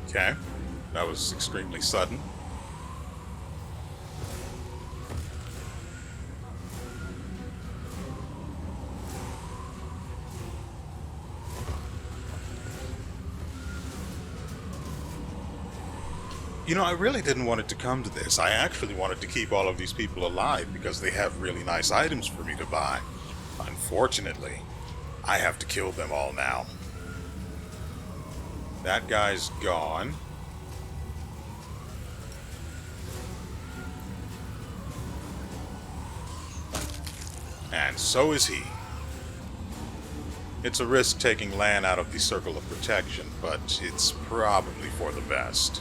Okay, that was extremely sudden. You know, I really didn't want it to come to this. I actually wanted to keep all of these people alive because they have really nice items for me to buy. Unfortunately, I have to kill them all now. That guy's gone. And so is he. It's a risk taking land out of the circle of protection, but it's probably for the best.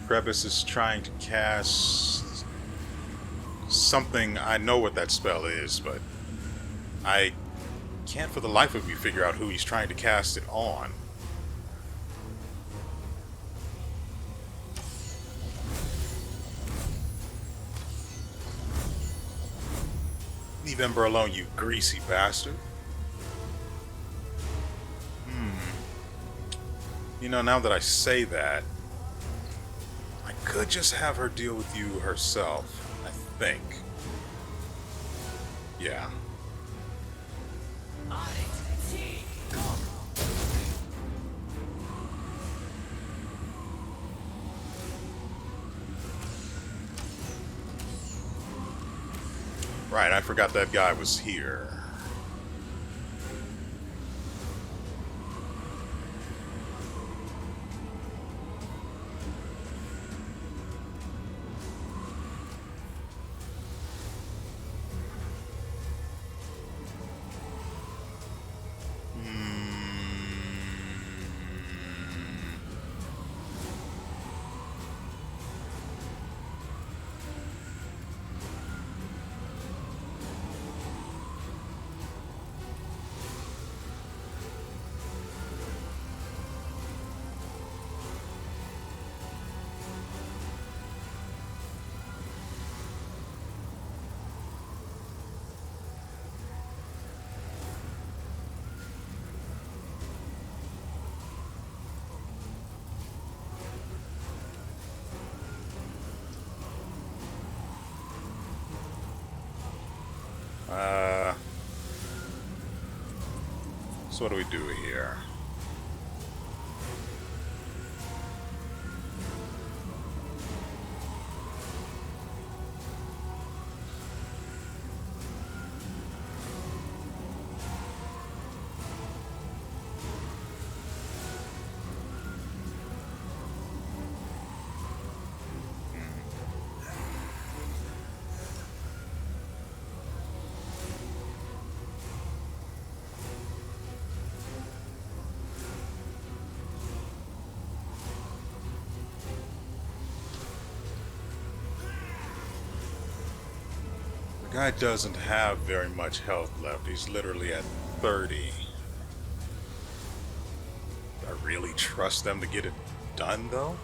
Crevice is trying to cast something. I know what that spell is, but I can't for the life of me figure out who he's trying to cast it on. Leave Ember alone, you greasy bastard. You know, now that I say that, I could just have her deal with you herself, I think. Yeah. Right, I forgot that guy was here. So what do we do here? The guy doesn't have very much health left. He's literally at 30. Do I really trust them to get it done, though?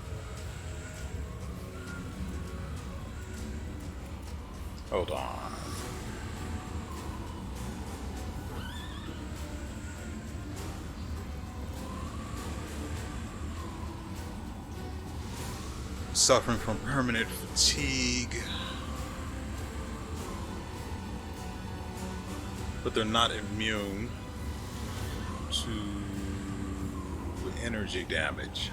Hold on. Suffering from permanent fatigue. But they're not immune to energy damage.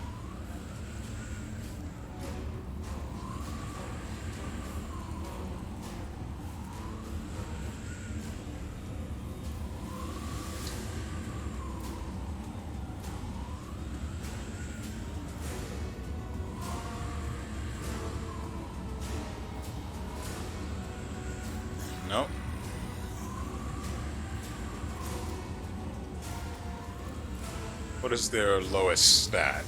Nope. What is their lowest stat?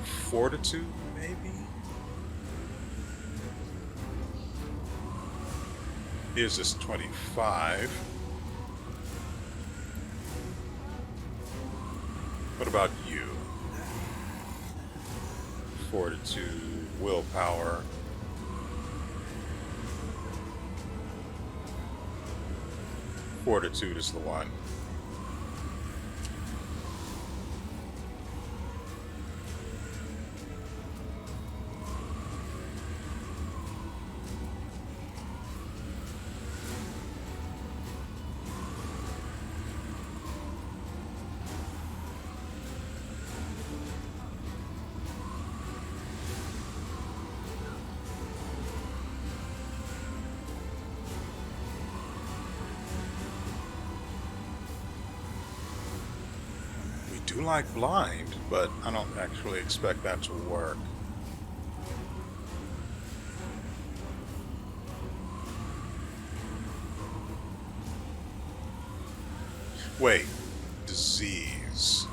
Fortitude, maybe? Here's this 25. What about you? Fortitude, willpower. Fortitude is the one. do like blind, but I don't actually expect that to work. Wait, disease.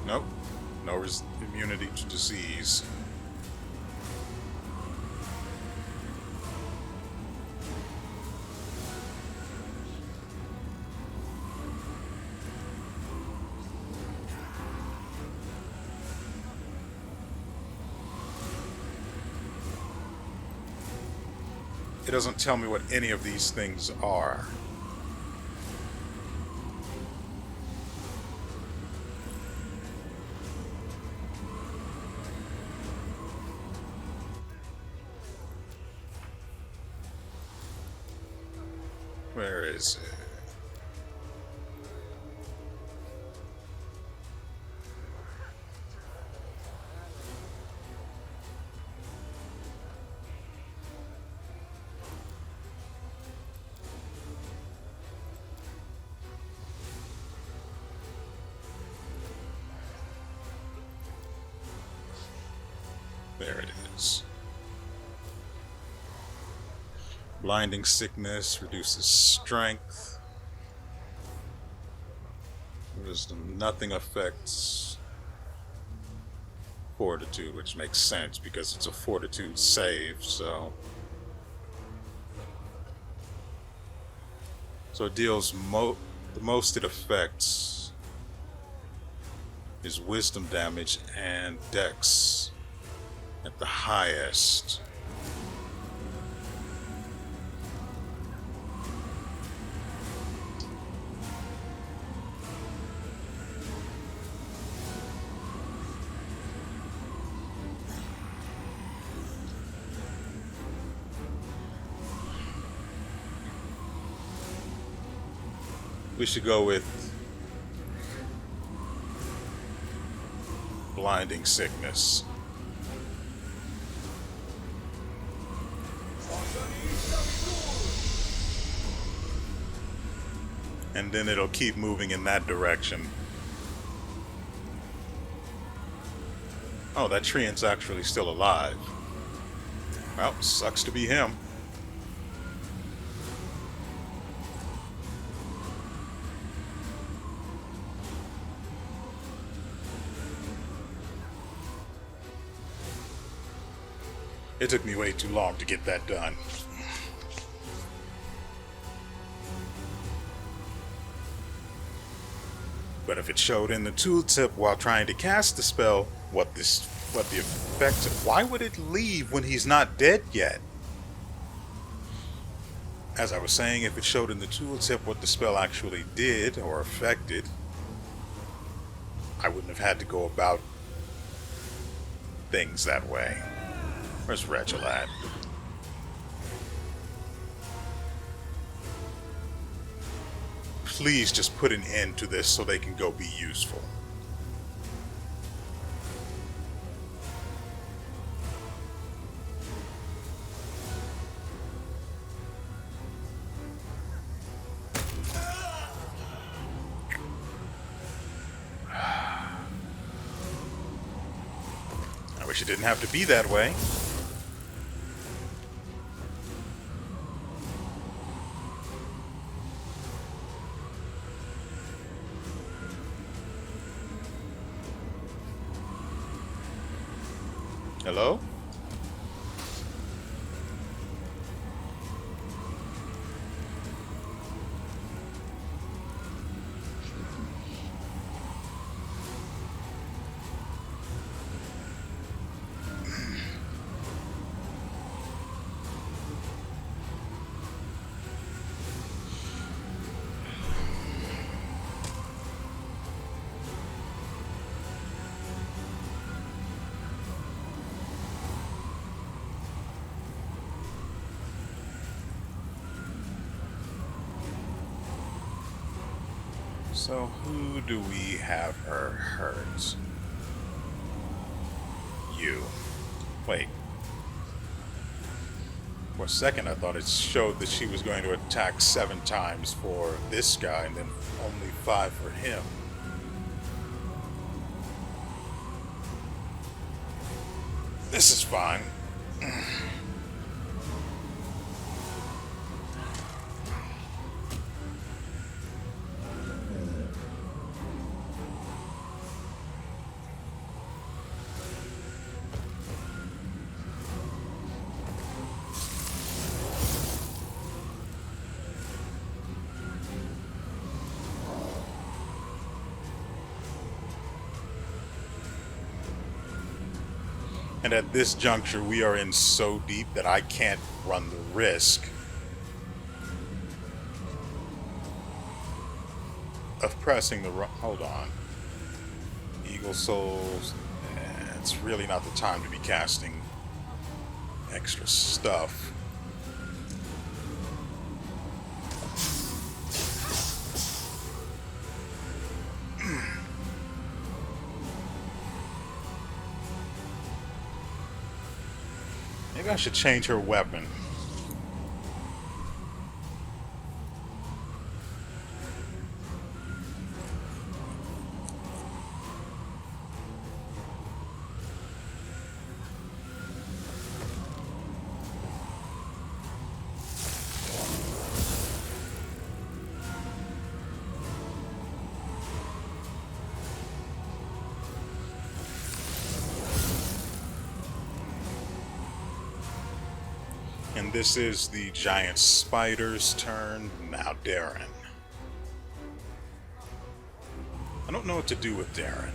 Nope, no immunity to disease. It doesn't tell me what any of these things are. Where is it? There it is. Blinding sickness reduces strength. Wisdom, nothing affects fortitude, which makes sense because it's a fortitude save, so it deals the most it affects is wisdom damage and dex at the highest. We should go with blinding sickness. And then it'll keep moving in that direction. Oh, that Treant's actually still alive. Well, sucks to be him. It took me way too long to get that done. But if it showed in the tooltip while trying to cast the spell, what the effect, why would it leave when he's not dead yet? As I was saying, if it showed in the tooltip what the spell actually did or affected, I wouldn't have had to go about things that way. Where's Rachel at? Please just put an end to this so they can go be useful. I wish it didn't have to be that way. Hello? So who do we have her hurt? You. Wait. For a second, I thought it showed that she was going to attack 7 times for this guy and then only 5 for him. This is fine. And at this juncture, we are in so deep that I can't run the risk of pressing the wrong... Hold on. Eagle Souls. It's really not the time to be casting extra stuff. Maybe I should change her weapon. And this is the giant spider's turn. Now Darren. I don't know what to do with Darren.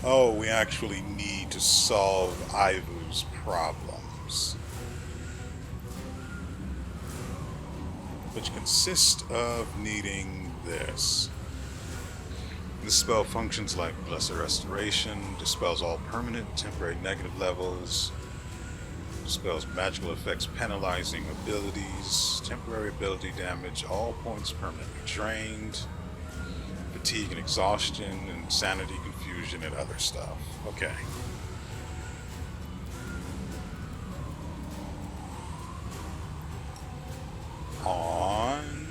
Oh, we actually need to solve Ivu's problems. Which consist of needing this. This spell functions like Blessed Restoration, dispels all permanent, temporary negative levels, dispels magical effects penalizing abilities, temporary ability damage, all points permanently drained, fatigue and exhaustion, insanity, confusion, and other stuff. Okay. On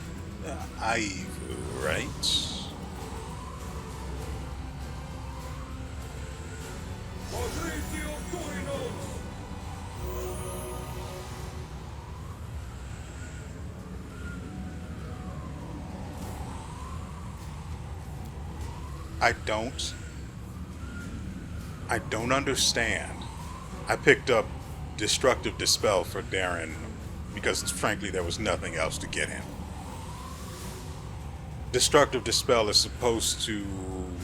Ivu, right? I don't understand. I picked up Destructive Dispel for Darren because, frankly, there was nothing else to get him. Destructive Dispel is supposed to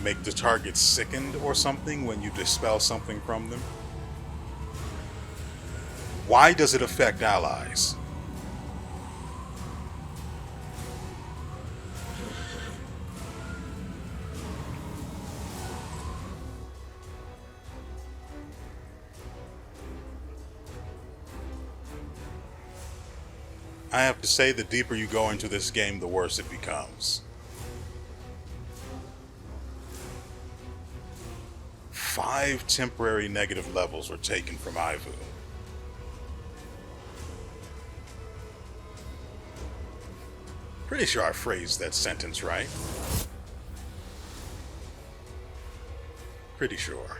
make the target sickened or something when you dispel something from them. Why does it affect allies? I have to say, the deeper you go into this game, the worse it becomes. 5 temporary negative levels were taken from Ivu. Pretty sure I phrased that sentence right. Pretty sure.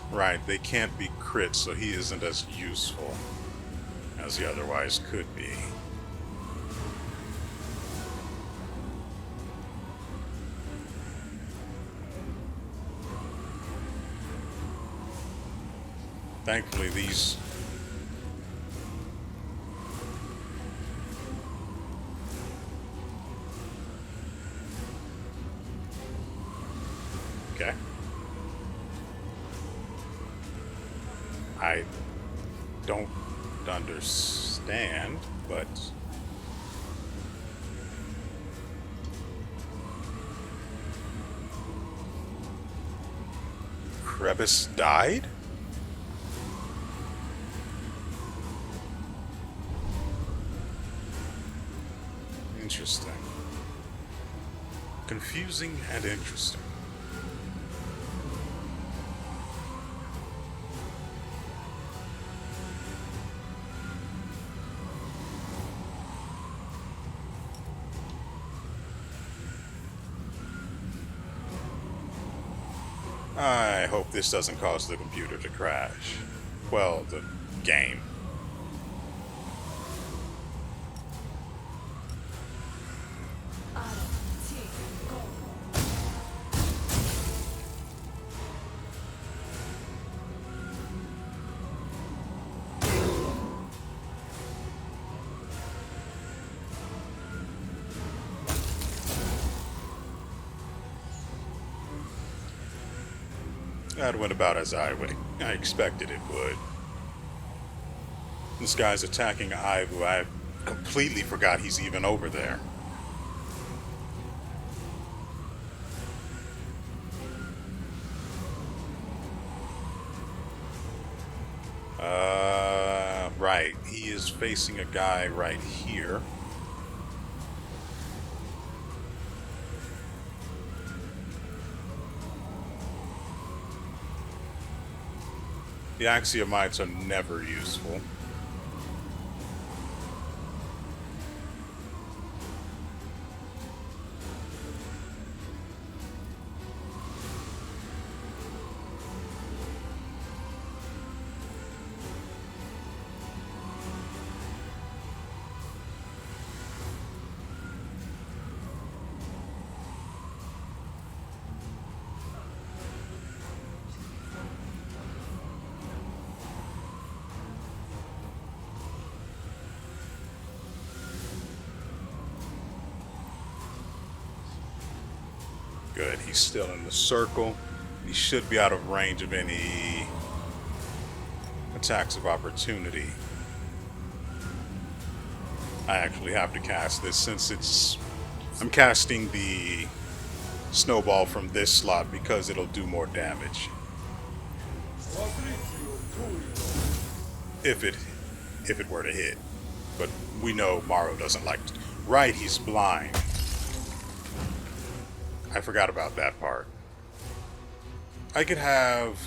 Right, they can't be crits, so he isn't as useful as he otherwise could be. Thankfully, these... Okay. I don't understand, but... Crevice died? Interesting. Confusing and interesting. I hope this doesn't cause the computer to crash. Well, the game. That went about as I expected it would. This guy's attacking Ivu. I completely forgot he's even over there. Right. He is facing a guy right here. The Axiomites are never useful. Good, he's still in the circle. He should be out of range of any attacks of opportunity. I actually have to cast this since I'm casting the snowball from this slot because it'll do more damage. If it were to hit. But we know Morrow doesn't like to. Right, he's blind. I forgot about that part. I could have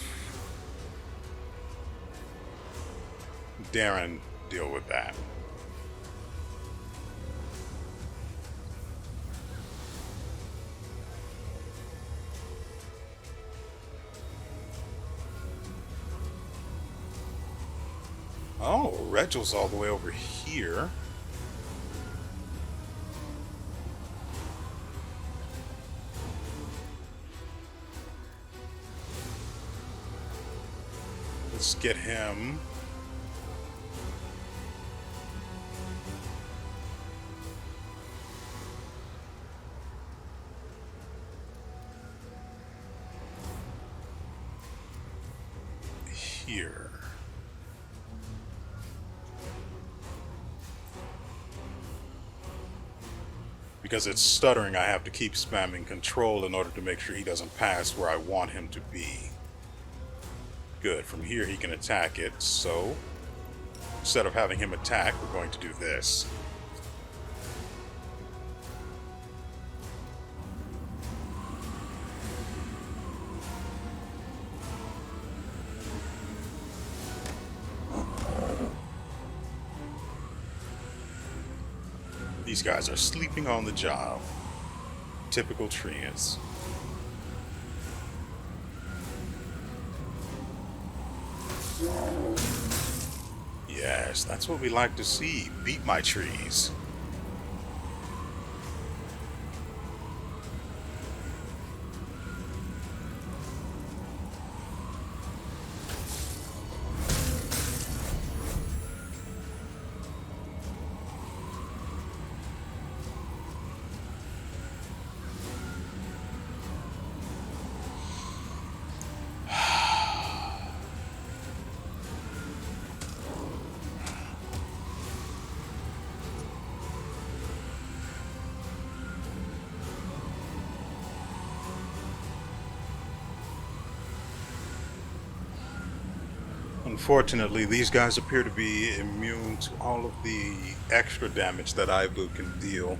Darren deal with that. Oh, Regel's all the way over here. Let's get him. Here. Because it's stuttering, I have to keep spamming control in order to make sure he doesn't pass where I want him to be. Good, from here he can attack it, so instead of having him attack, we're going to do this. These guys are sleeping on the job. Typical treants. Yes, that's what we like to see. Beat my trees. Unfortunately, these guys appear to be immune to all of the extra damage that Ibu can deal.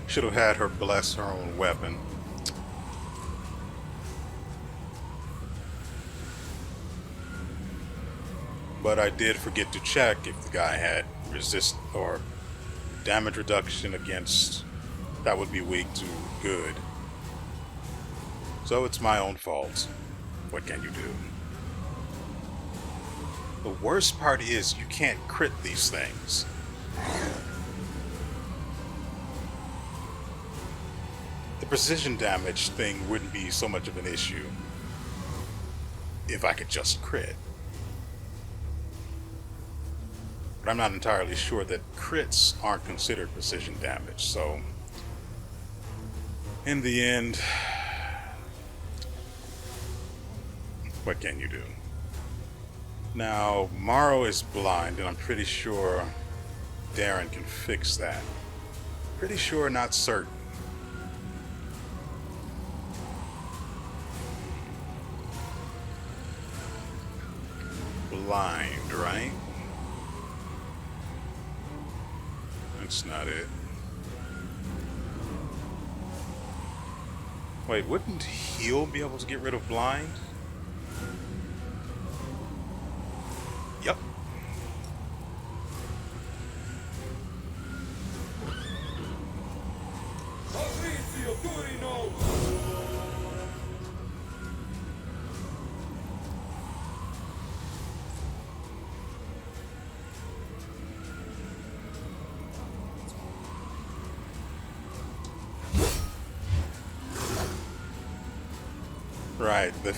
Should have had her bless her own weapon. But I did forget to check if the guy had resist or damage reduction against that would be weak to good. So it's my own fault. What can you do? The worst part is you can't crit these things. The precision damage thing wouldn't be so much of an issue if I could just crit. But I'm not entirely sure that crits aren't considered precision damage, so in the end, what can you do? Now, Morrow is blind, and I'm pretty sure Darren can fix that. Pretty sure, not certain. Blind, right? That's not it. Wait, wouldn't heal be able to get rid of blind? Yep. Right, the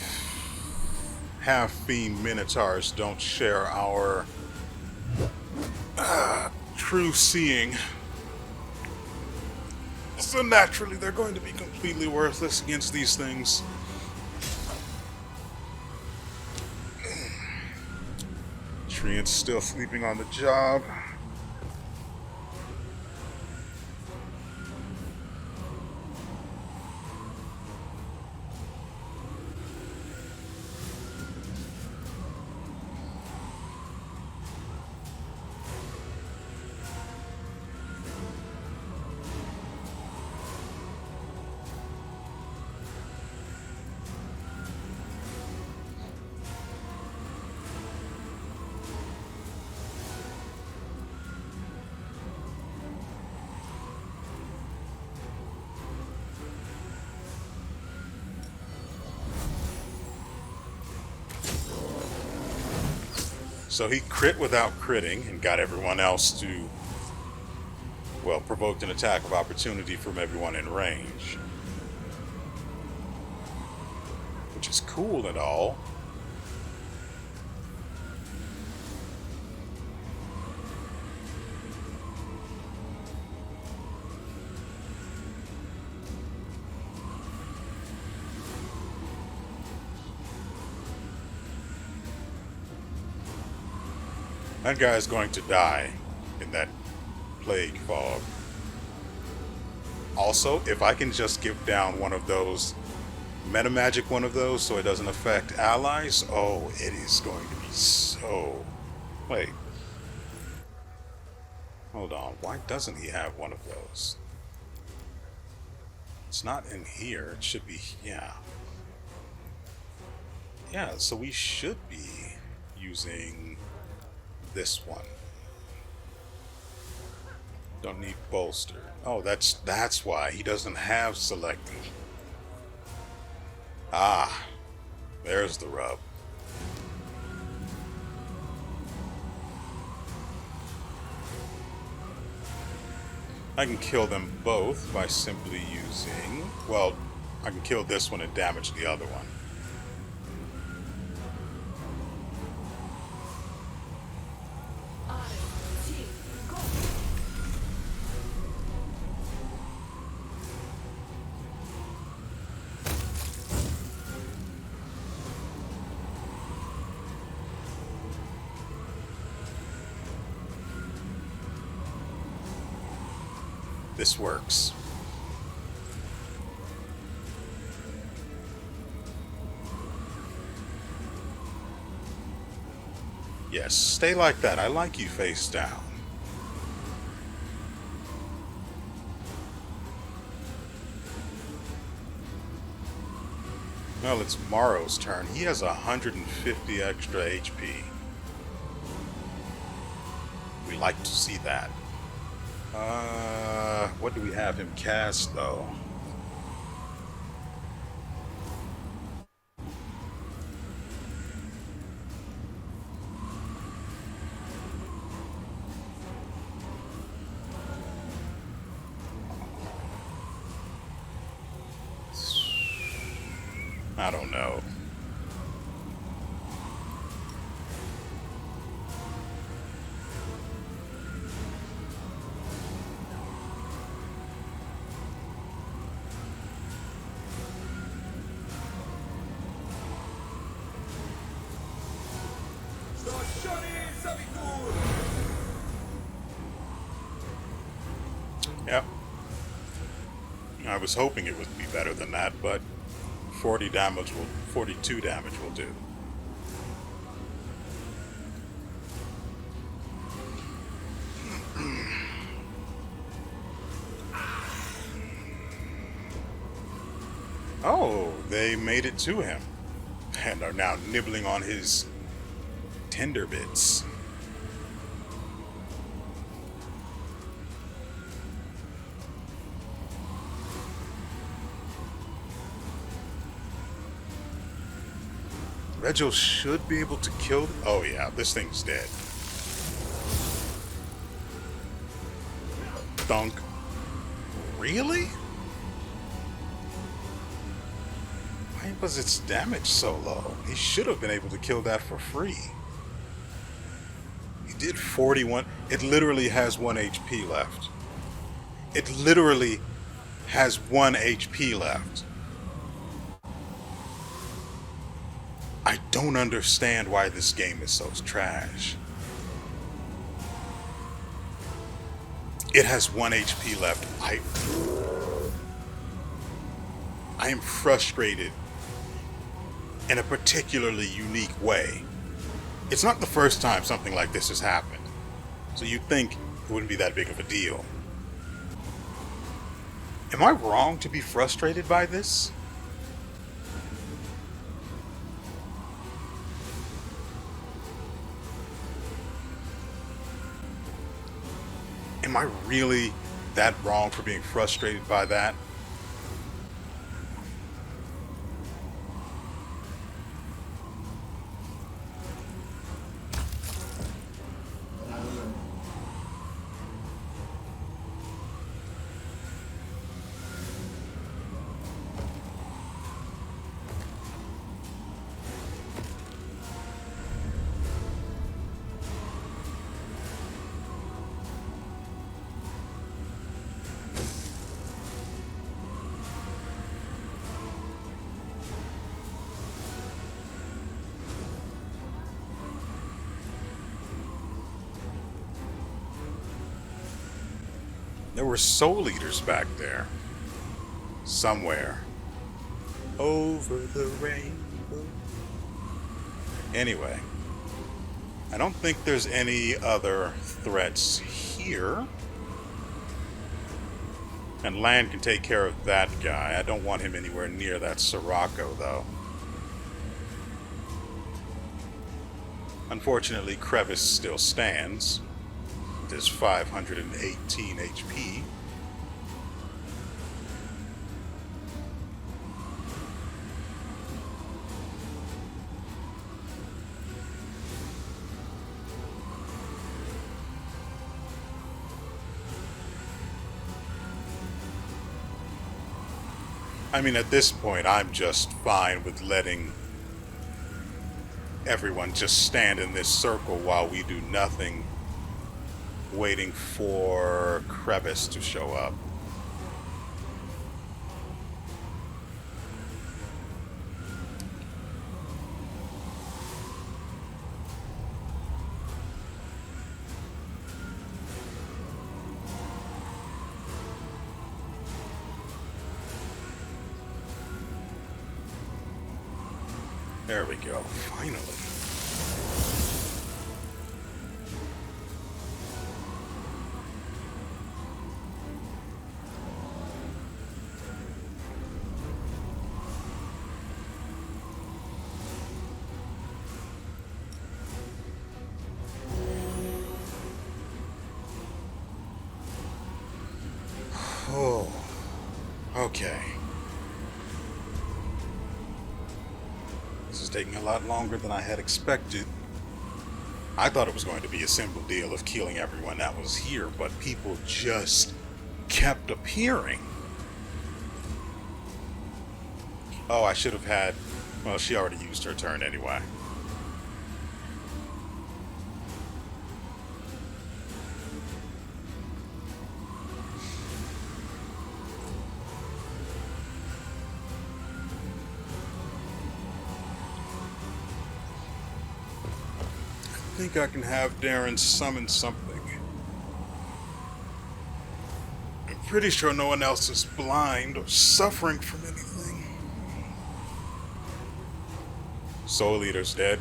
half-fiend minotaurs don't share our true seeing. So naturally, they're going to be completely worthless against these things. Treant's still sleeping on the job. So he crit without critting and got everyone else to, well, provoked an attack of opportunity from everyone in range. Which is cool and all. That guy's going to die in that plague fog. Also, if I can just give down one of those, meta magic one of those, so it doesn't affect allies, oh, it is going to be so... Wait. Hold on, why doesn't he have one of those? It's not in here, it should be, yeah. Yeah, so we should be using this one. Don't need bolster. Oh, that's why he doesn't have selected. Ah, there's the rub. I can kill them both by simply using... Well, I can kill this one and damage the other one. This works. Yes, stay like that. I like you face down. Well, it's Morrow's turn. He has 150 extra HP. We like to see that. What do we have him cast, though? I don't know. Yep. I was hoping it would be better than that, but 42 damage will do. Oh, they made it to him and are now nibbling on his tender bits. Regil should be able to kill... Oh yeah, this thing's dead. Thunk. Really? Why was its damage so low? He should have been able to kill that for free. He did 41. It literally has 1 HP left. It literally has 1 HP left. I don't understand why this game is so trash. It has 1 HP left. I am frustrated in a particularly unique way. It's not the first time something like this has happened, so you'd think it wouldn't be that big of a deal. Am I wrong to be frustrated by this? Am I really that wrong for being frustrated by that? There were soul eaters back there. Somewhere. Over the rainbow. Anyway. I don't think there's any other threats here. And Land can take care of that guy. I don't want him anywhere near that Sirocco, though. Unfortunately, Crevice still stands. this 518 HP. I mean, at this point, I'm just fine with letting everyone just stand in this circle while we do nothing, waiting for Crevice to show up. There we go, finally. Oh, okay. This is taking a lot longer than I had expected. I thought it was going to be a simple deal of killing everyone that was here, but people just kept appearing. Oh, I should have had... Well, she already used her turn anyway. I think I can have Darren summon something. I'm pretty sure no one else is blind or suffering from anything. Soul Eater's dead.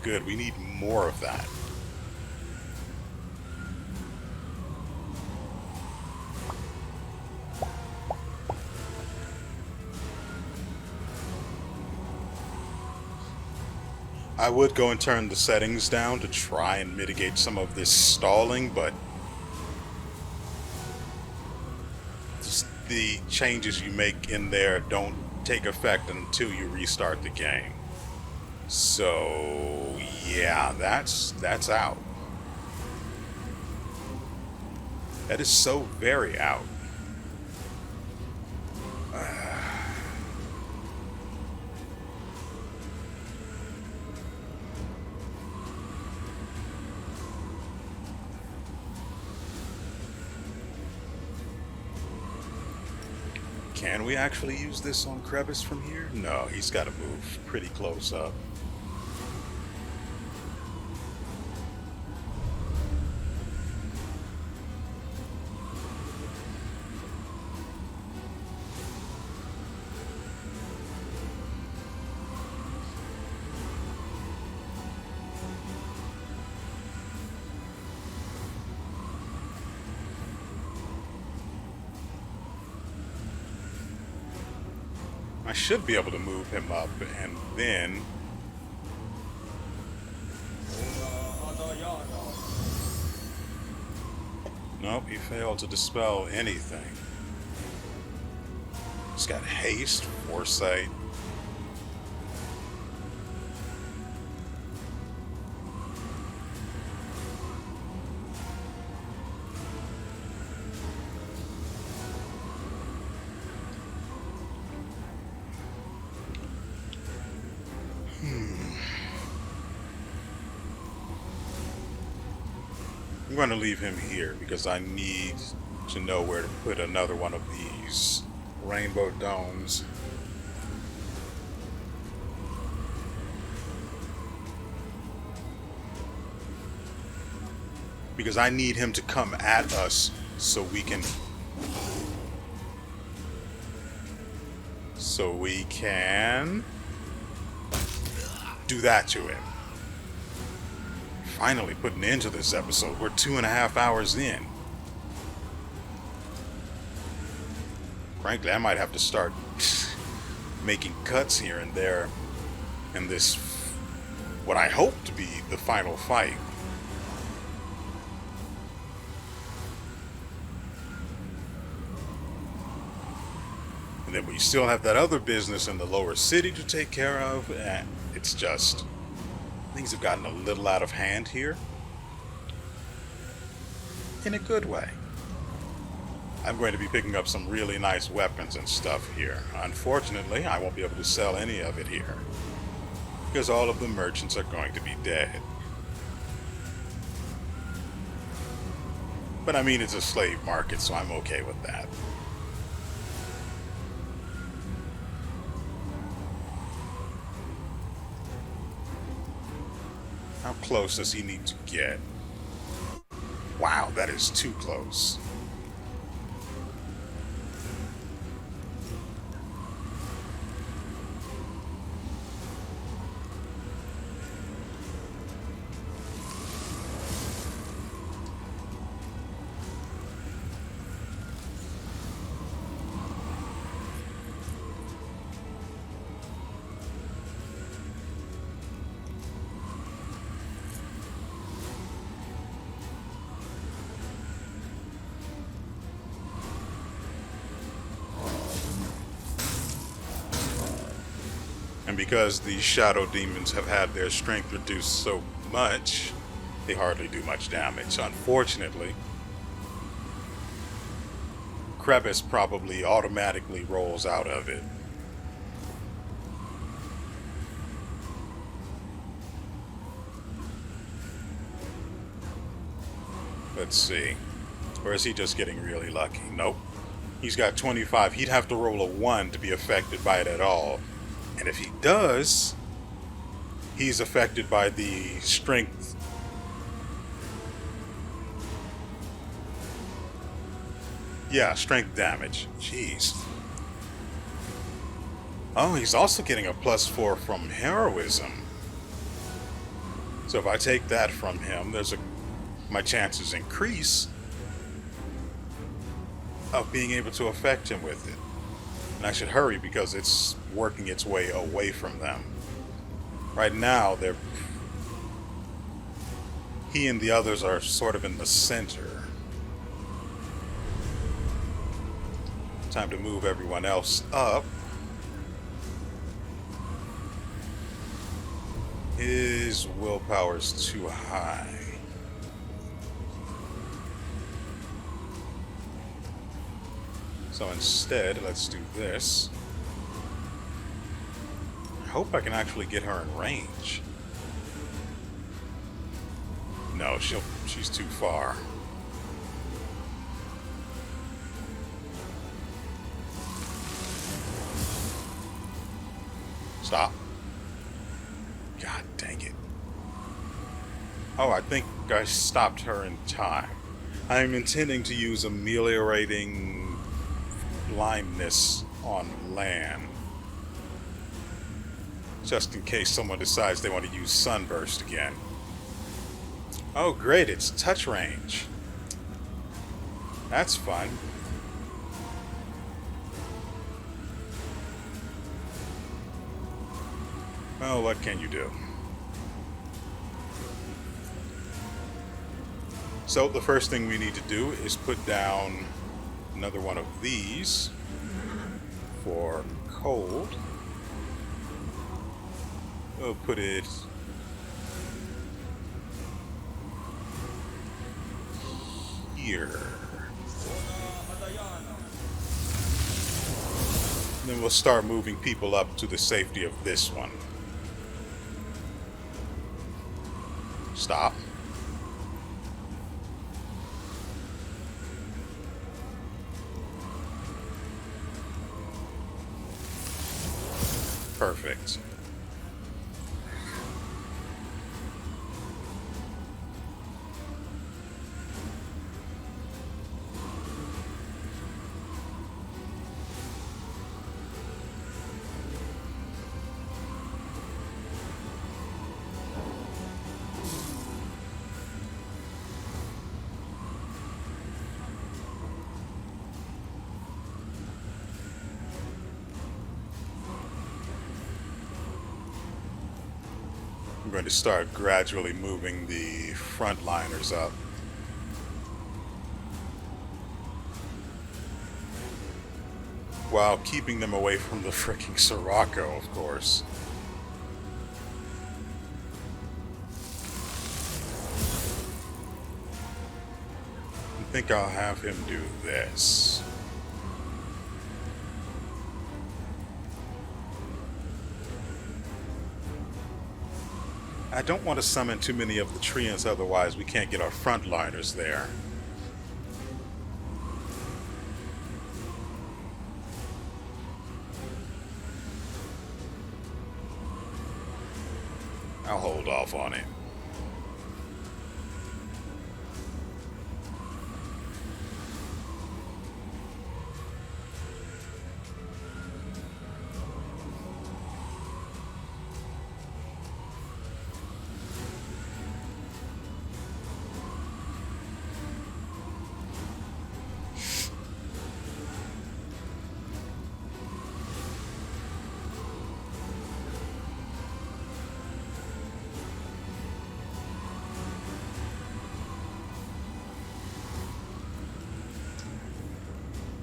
Good, we need more of that. I would go and turn the settings down to try and mitigate some of this stalling, but just the changes you make in there don't take effect until you restart the game. So yeah, that's out. That is so very out. Can we actually use this on Crevice from here? No, he's got to move pretty close up. I should be able to move him up, and then... Nope, he failed to dispel anything. He's got haste, foresight. I'm going to leave him here because I need to know where to put another one of these rainbow domes. Because I need him to come at us so we can do that to him. Finally put an end to this episode. We're 2.5 hours in. Frankly, I might have to start making cuts here and there in this what I hope to be the final fight. And then we still have that other business in the lower city to take care of, and it's just, things have gotten a little out of hand here. In a good way. I'm going to be picking up some really nice weapons and stuff here. Unfortunately, I won't be able to sell any of it here, because all of the merchants are going to be dead. But I mean, it's a slave market, so I'm okay with that. How close does he need to get? Wow, that is too close. And because these shadow demons have had their strength reduced so much, they hardly do much damage. Unfortunately, Crevice probably automatically rolls out of it. Let's see. Or is he just getting really lucky? Nope. He's got 25. He'd have to roll a 1 to be affected by it at all. And if he does, he's affected by the strength. Yeah, strength damage. Jeez. Oh, he's also getting a +4 from heroism. So if I take that from him, my chances increase of being able to affect him with it. And I should hurry because it's working its way away from them. Right now, he and the others are sort of in the center. Time to move everyone else up. His willpower's too high. So instead, let's do this. I hope I can actually get her in range. No, she's too far. Stop. God dang it. Oh, I think I stopped her in time. I'm intending to use ameliorating blindness on land, just in case someone decides they want to use sunburst again. Oh great, it's touch range. That's fun. Well, what can you do? So the first thing we need to do is put down another one of these for cold. We'll put it here. And then we'll start moving people up to the safety of this one. Stop. Perfect. I'm going to start gradually moving the frontliners up. While keeping them away from the fricking Sirocco, of course. I think I'll have him do this. I don't want to summon too many of the Treants, otherwise we can't get our frontliners there. I'll hold off on it.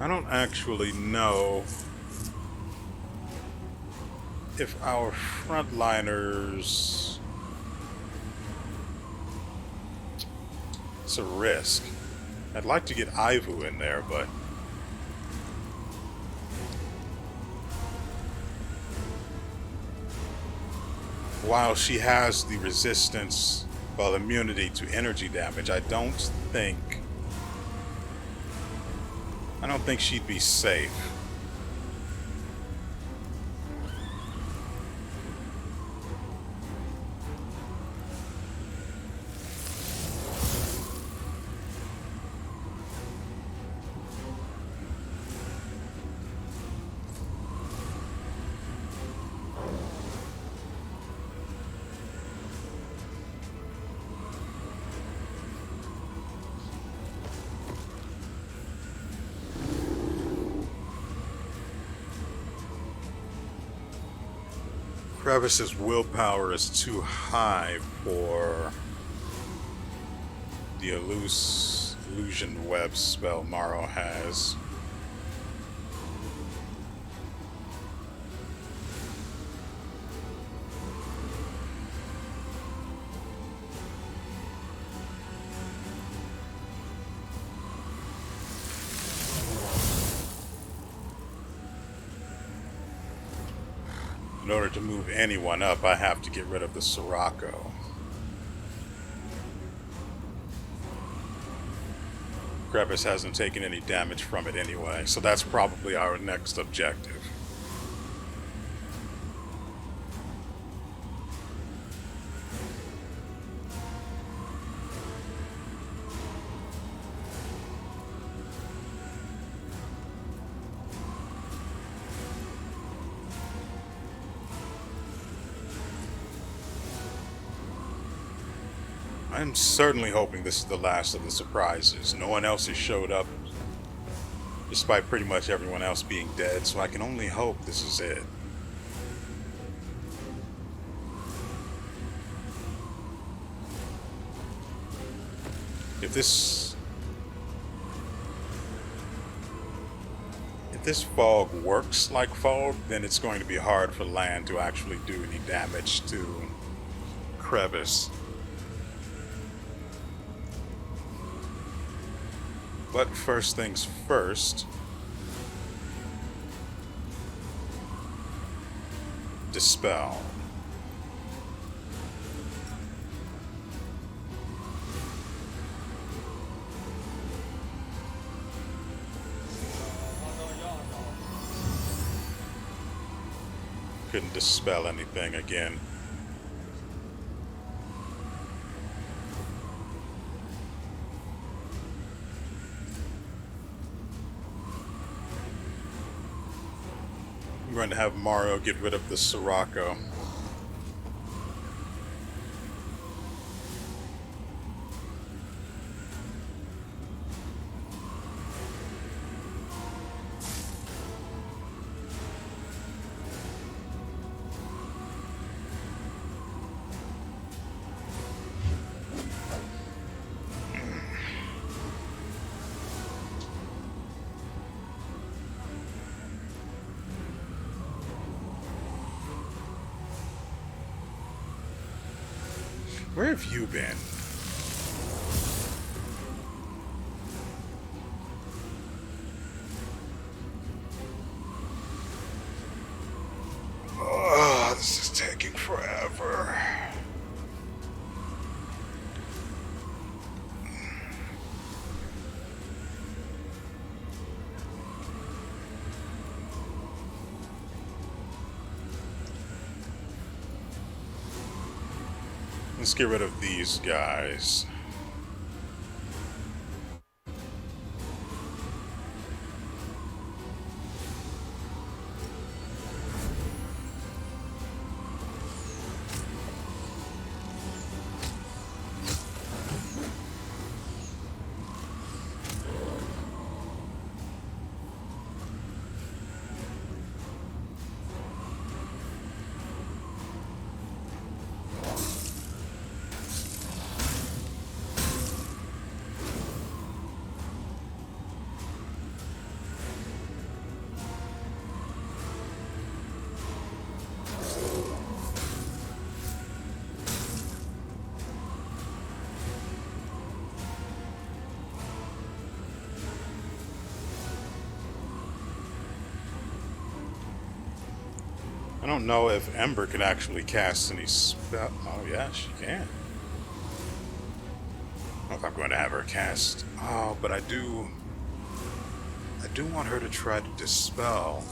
I don't actually know if our frontliners... It's a risk. I'd like to get Ivu in there, but... While she has the resistance, well, immunity to energy damage, I don't think she'd be safe. Crevice's willpower is too high for the illusion web spell Morrow has. In order to move anyone up, I have to get rid of the Sirocco. Crevice hasn't taken any damage from it anyway, so that's probably our next objective. I'm certainly hoping this is the last of the surprises. No one else has showed up, despite pretty much everyone else being dead, so I can only hope this is it. If this fog works like fog, then it's going to be hard for land to actually do any damage to Crevice. But first things first, dispel. Couldn't dispel anything again. I'm going to have Mario get rid of the Sirocco. Where have you been? Oh, this is taking forever. Let's get rid of these guys. I don't know if Ember can actually cast any spell. Oh yeah, she can. I don't know if I'm going to have her cast. Oh, but I do want her to try to dispel.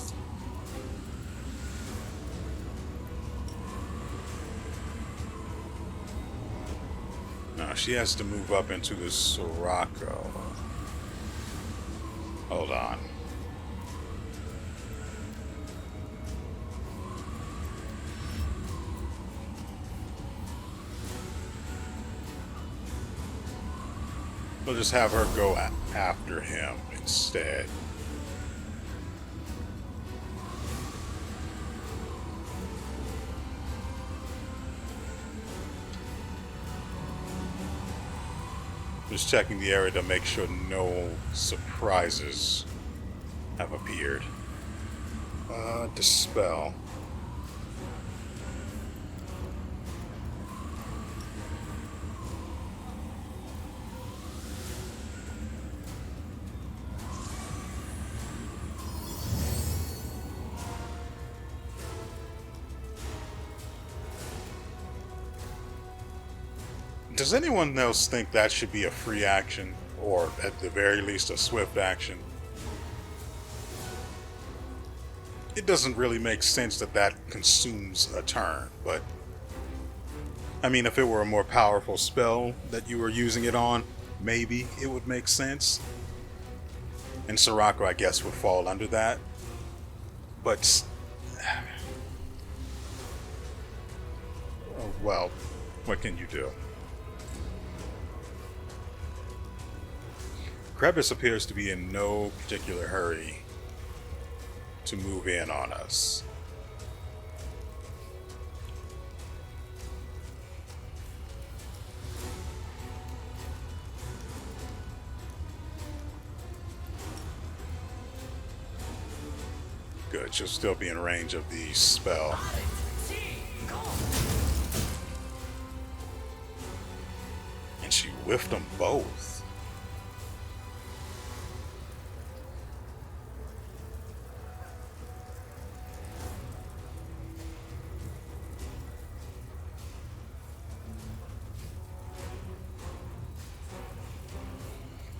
No, she has to move up into the Sirocco. Hold on. We'll just have her go after him instead. Just checking the area to make sure no surprises have appeared. Dispel. Does anyone else think that should be a free action, or at the very least a swift action? It doesn't really make sense that that consumes a turn, but I mean, if it were a more powerful spell that you were using it on, maybe it would make sense. And Sirocco, I guess, would fall under that. But oh, well, what can you do? Crevice appears to be in no particular hurry to move in on us. Good, she'll still be in range of the spell. And she whiffed them both.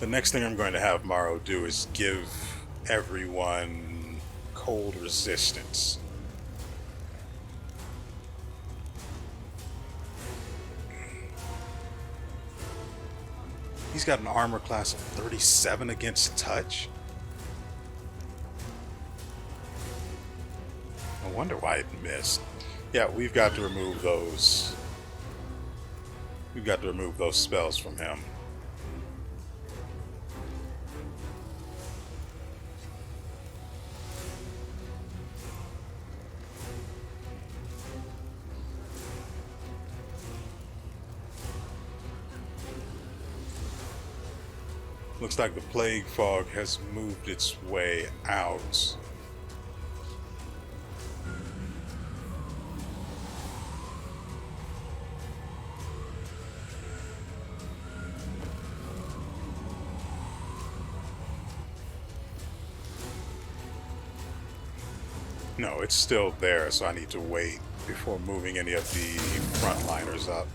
The next thing I'm going to have Morrow do is give everyone cold resistance. He's got an armor class of 37 against touch. I wonder why it missed. Yeah, we've got to remove those. We've got to remove those spells from him. Looks like the plague fog has moved its way out. No, it's still there, so I need to wait before moving any of the frontliners up.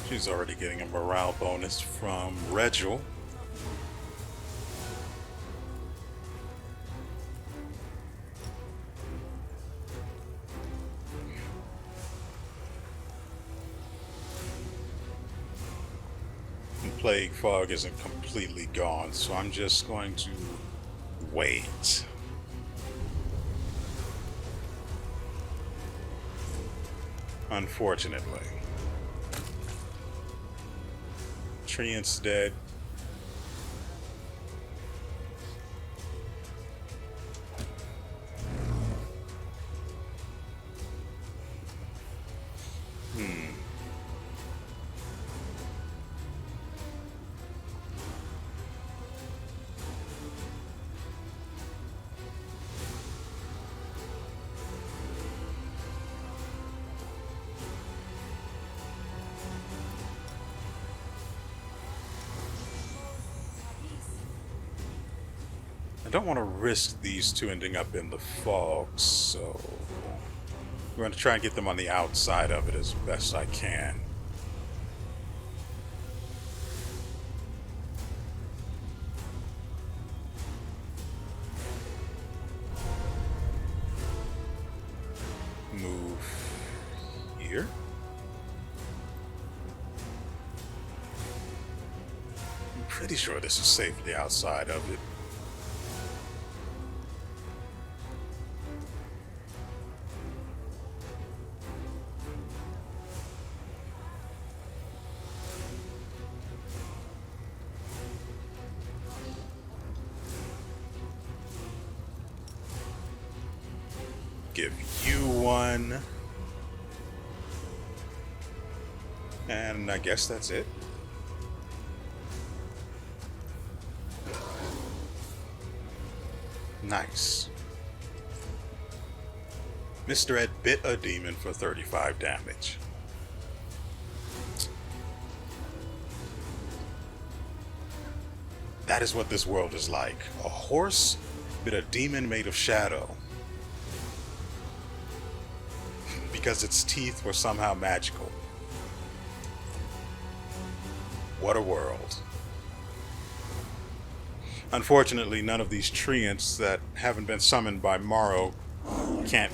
She's already getting a morale bonus from Regil. And Plague Fog isn't completely gone, so I'm just going to wait. Unfortunately. Treant's dead. I don't want to risk these two ending up in the fog, so we're going to try and get them on the outside of it as best I can. Move here. I'm pretty sure this is safely outside of it. Give you one. And I guess that's it. Nice. Mr. Ed bit a demon for 35 damage. That is what this world is like. A horse bit a demon made of shadow. Because its teeth were somehow magical. What a world. Unfortunately, none of these treants that haven't been summoned by Morrow can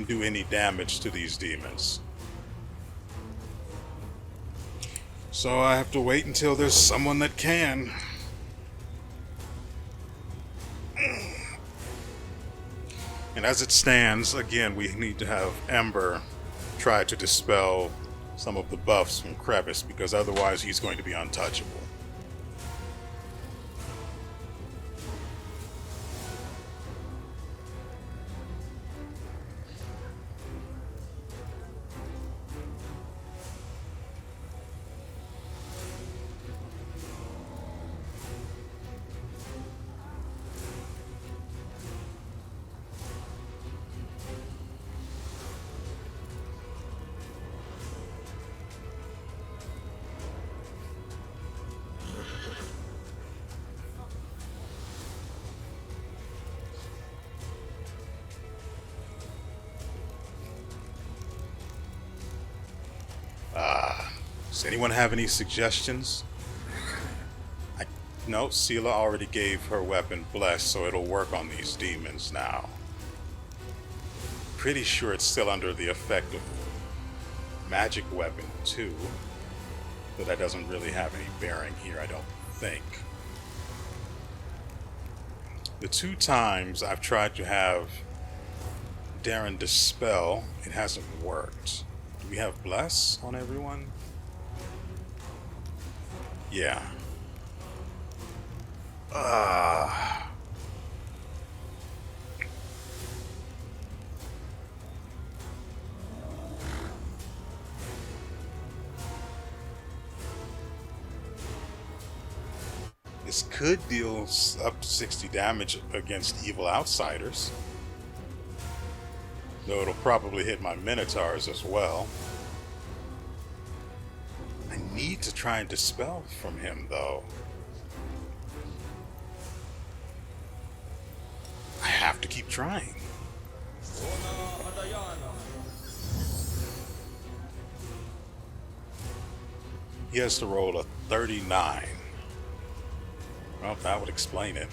do any damage to these demons. So I have to wait until there's someone that can. And as it stands, again, we need to have Ember try to dispel some of the buffs from Crevice, because otherwise he's going to be untouchable. Does anyone have any suggestions? No, Sela already gave her weapon Bless, so it'll work on these demons now. Pretty sure it's still under the effect of magic weapon too, but that doesn't really have any bearing here, I don't think. The two times I've tried to have Darren Dispel. It hasn't worked. Do we have Bless on everyone? Yeah. This could deal up to 60 damage against evil outsiders. Though it'll probably hit my Minotaurs as well. I need to try and dispel from him, though. I have to keep trying. He has to roll a 39. Well, that would explain it.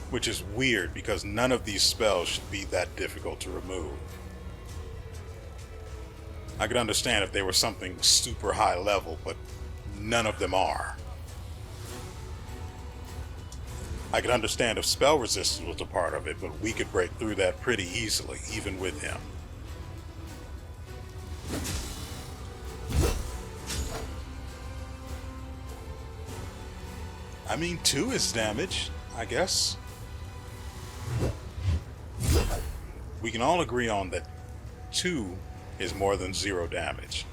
Which is weird, because none of these spells should be that difficult to remove. I could understand if they were something super high level, but none of them are. I could understand if spell resistance was a part of it, but we could break through that pretty easily, even with him. I mean, 2 is damage, I guess. We can all agree on that 2 is more than 0 damage.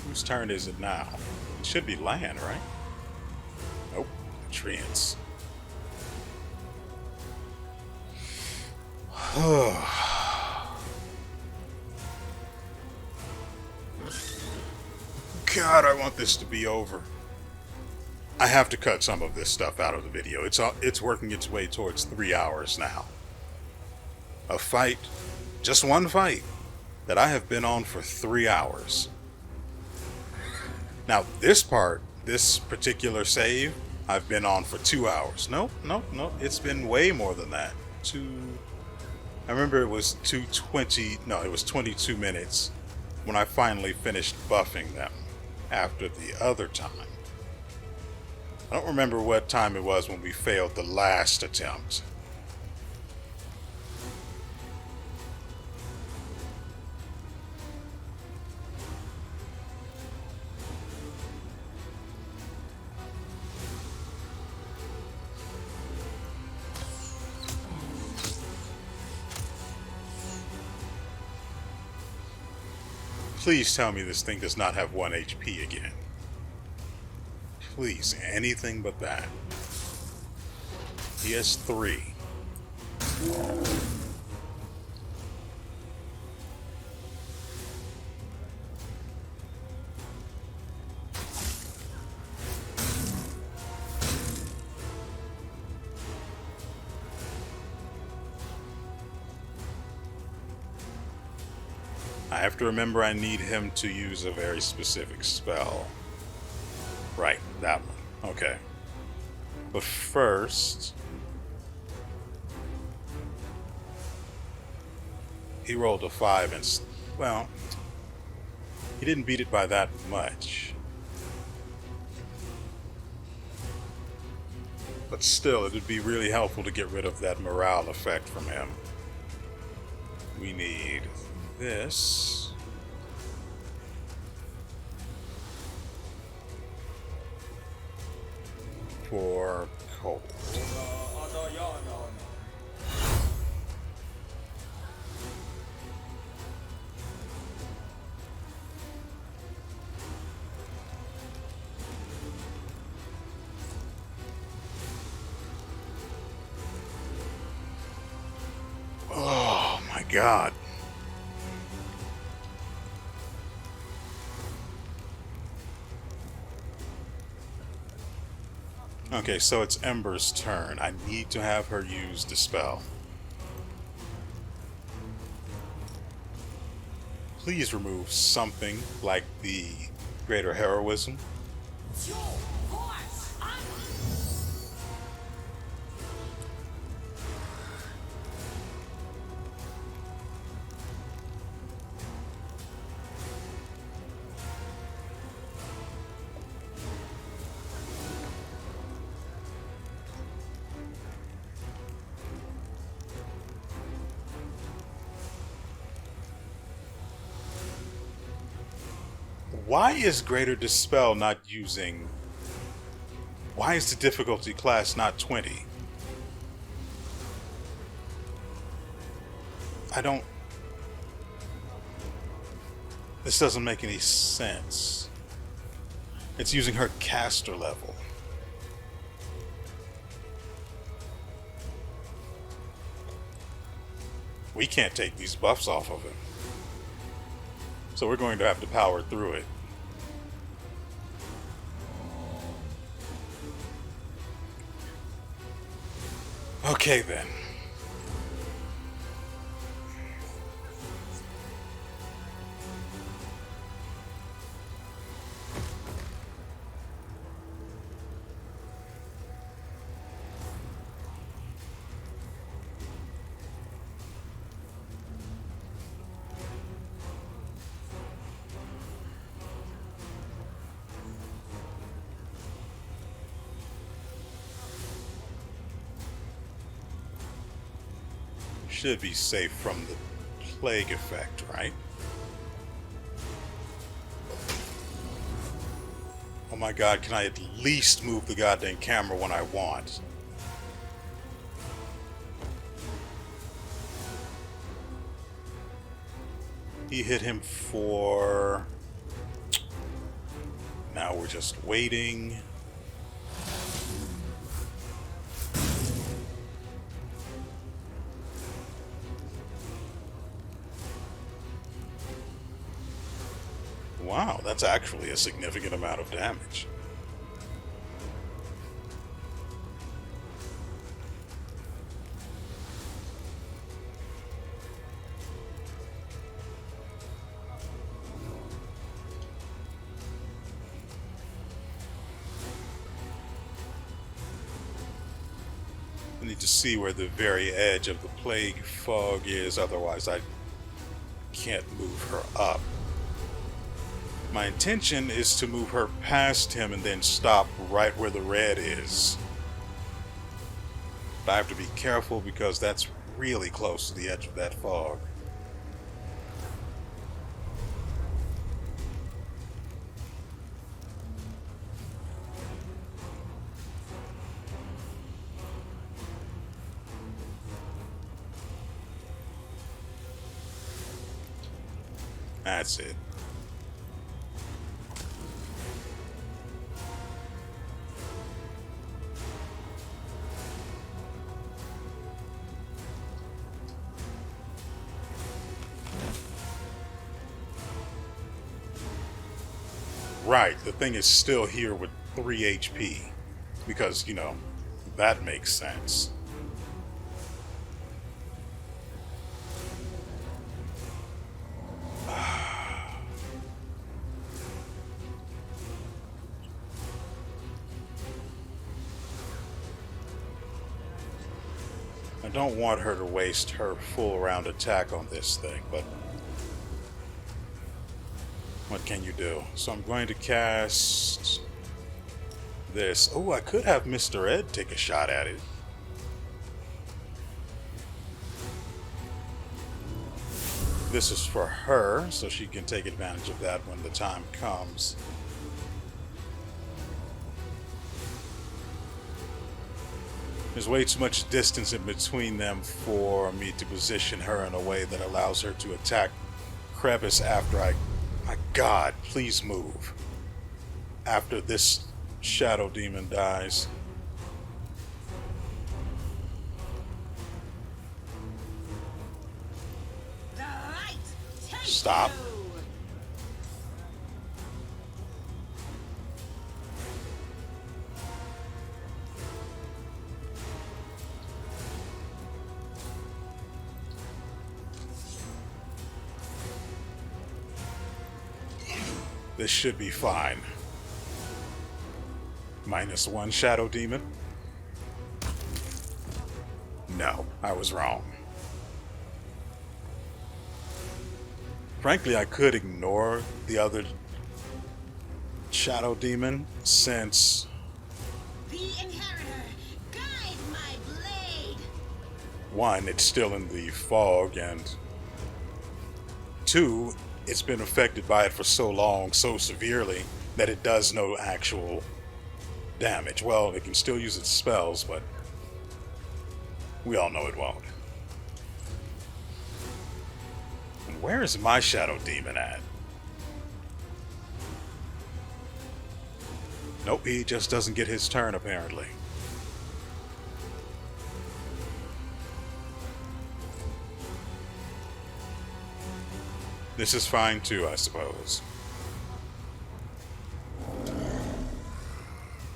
Whose turn is it now? It should be land, right? Nope, treants. God, I want this to be over. I have to cut some of this stuff out of the video. It's working its way towards 3 hours now. A fight, just one fight, that I have been on for 3 hours. Now, this particular save, I've been on for 2 hours. Nope. It's been way more than that. I remember it was 220. No, it was 22 minutes when I finally finished buffing them after the other time. I don't remember what time it was when we failed the last attempt. Please tell me this thing does not have 1 HP again. Please, anything but that. He has 3. I have to remember I need him to use a very specific spell. Right, that one. Okay. But first, he rolled a 5 and, well, he didn't beat it by that much. But still, it would be really helpful to get rid of that morale effect from him. We need this. For cold. Oh my God. Okay, so it's Ember's turn. I need to have her use Dispel. Please remove something like the greater heroism. Why is Greater Dispel not using... Why is the difficulty class not 20? I don't... This doesn't make any sense. It's using her caster level. We can't take these buffs off of him. So we're going to have to power through it. Okay then. Should be safe from the plague effect, right? Oh my god, can I at least move the goddamn camera when I want? He hit him for... Now we're just waiting. Wow, that's actually a significant amount of damage. I need to see where the very edge of the plague fog is, otherwise I can't move her up. My intention is to move her past him and then stop right where the red is. But I have to be careful because that's really close to the edge of that fog. That's it. Right, the thing is still here with 3 HP. Because, you know, that makes sense. I don't want her to waste her full round attack on this thing, but what can you do? So I'm going to cast this. Oh, I could have Mr. Ed take a shot at it. This is for her, so she can take advantage of that when the time comes. There's way too much distance in between them for me to position her in a way that allows her to attack Crevice after I... My god, please move. After this Shadow Demon dies. The light takes Stop. you. This should be fine. -1 Shadow Demon. No, I was wrong. Frankly, I could ignore the other Shadow Demon since... The Inheritor, guide my blade. 1, it's still in the fog, and 2, it's been affected by it for so long, so severely, that it does no actual damage. Well, it can still use its spells, but we all know it won't. And where is my Shadow Demon at? Nope, he just doesn't get his turn, apparently. This is fine too, I suppose.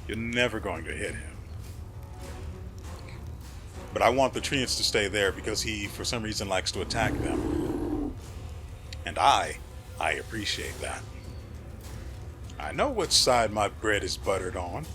You're never going to hit him. But I want the treants to stay there because he, for some reason, likes to attack them. And I appreciate that. I know which side my bread is buttered on.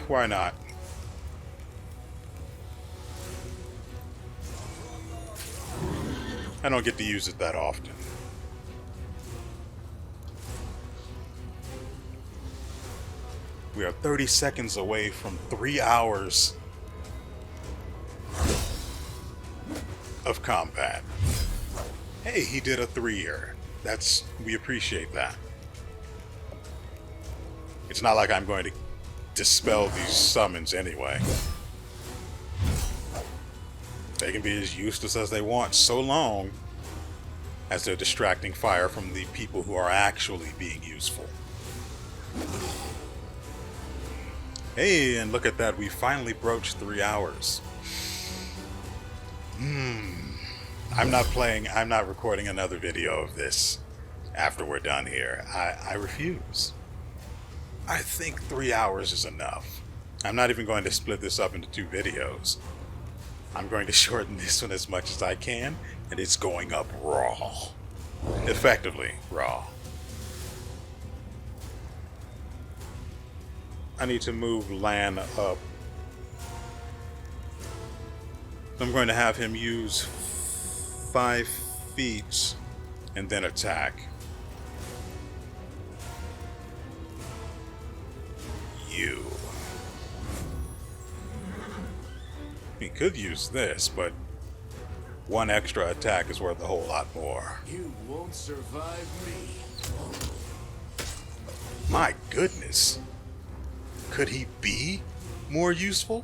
Why not? I don't get to use it that often. We are 30 seconds away from 3 hours of combat. Hey, he did a 3-year. We appreciate that. It's not like I'm going to dispel these summons anyway. They can be as useless as they want, so long as they're distracting fire from the people who are actually being useful. Hey, and look at that, we finally broached 3 hours. I'm not recording another video of this after we're done here. I refuse. I think 3 hours is enough. I'm not even going to split this up into 2 videos. I'm going to shorten this one as much as I can, and it's going up raw. Effectively raw. I need to move Lan up. I'm going to have him use 5 feet and then attack. You. He could use this, but 1 extra attack is worth a whole lot more. You won't survive me. My goodness. Could he be more useful?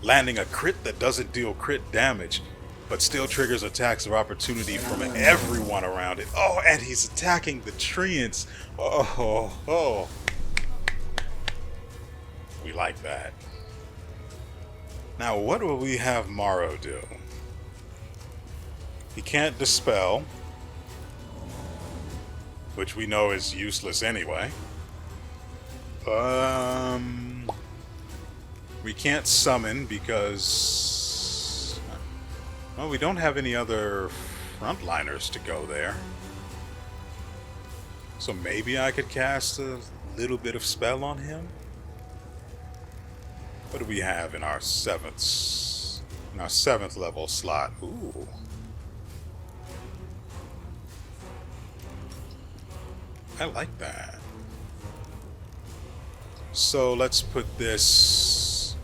Landing a crit that doesn't deal crit damage, but still triggers attacks of opportunity from everyone around it. Oh, and he's attacking the treants. Oh. We like that. Now, what will we have Morrow do? He can't dispel, which we know is useless anyway. We can't summon because, well, we don't have any other frontliners to go there. So maybe I could cast a little bit of spell on him. What do we have in our 7th level slot? Ooh. I like that. So let's put this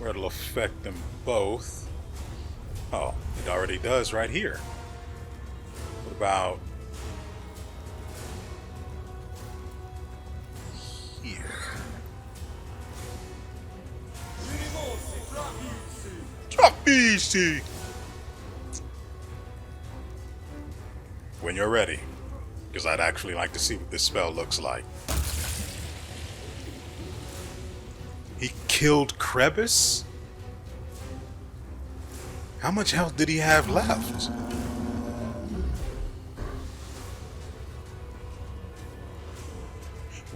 where it'll affect them both. Oh, it already does right here. What about here? Drop easy. When you're ready, because I'd actually like to see what this spell looks like. He killed Crevice? How much health did he have left?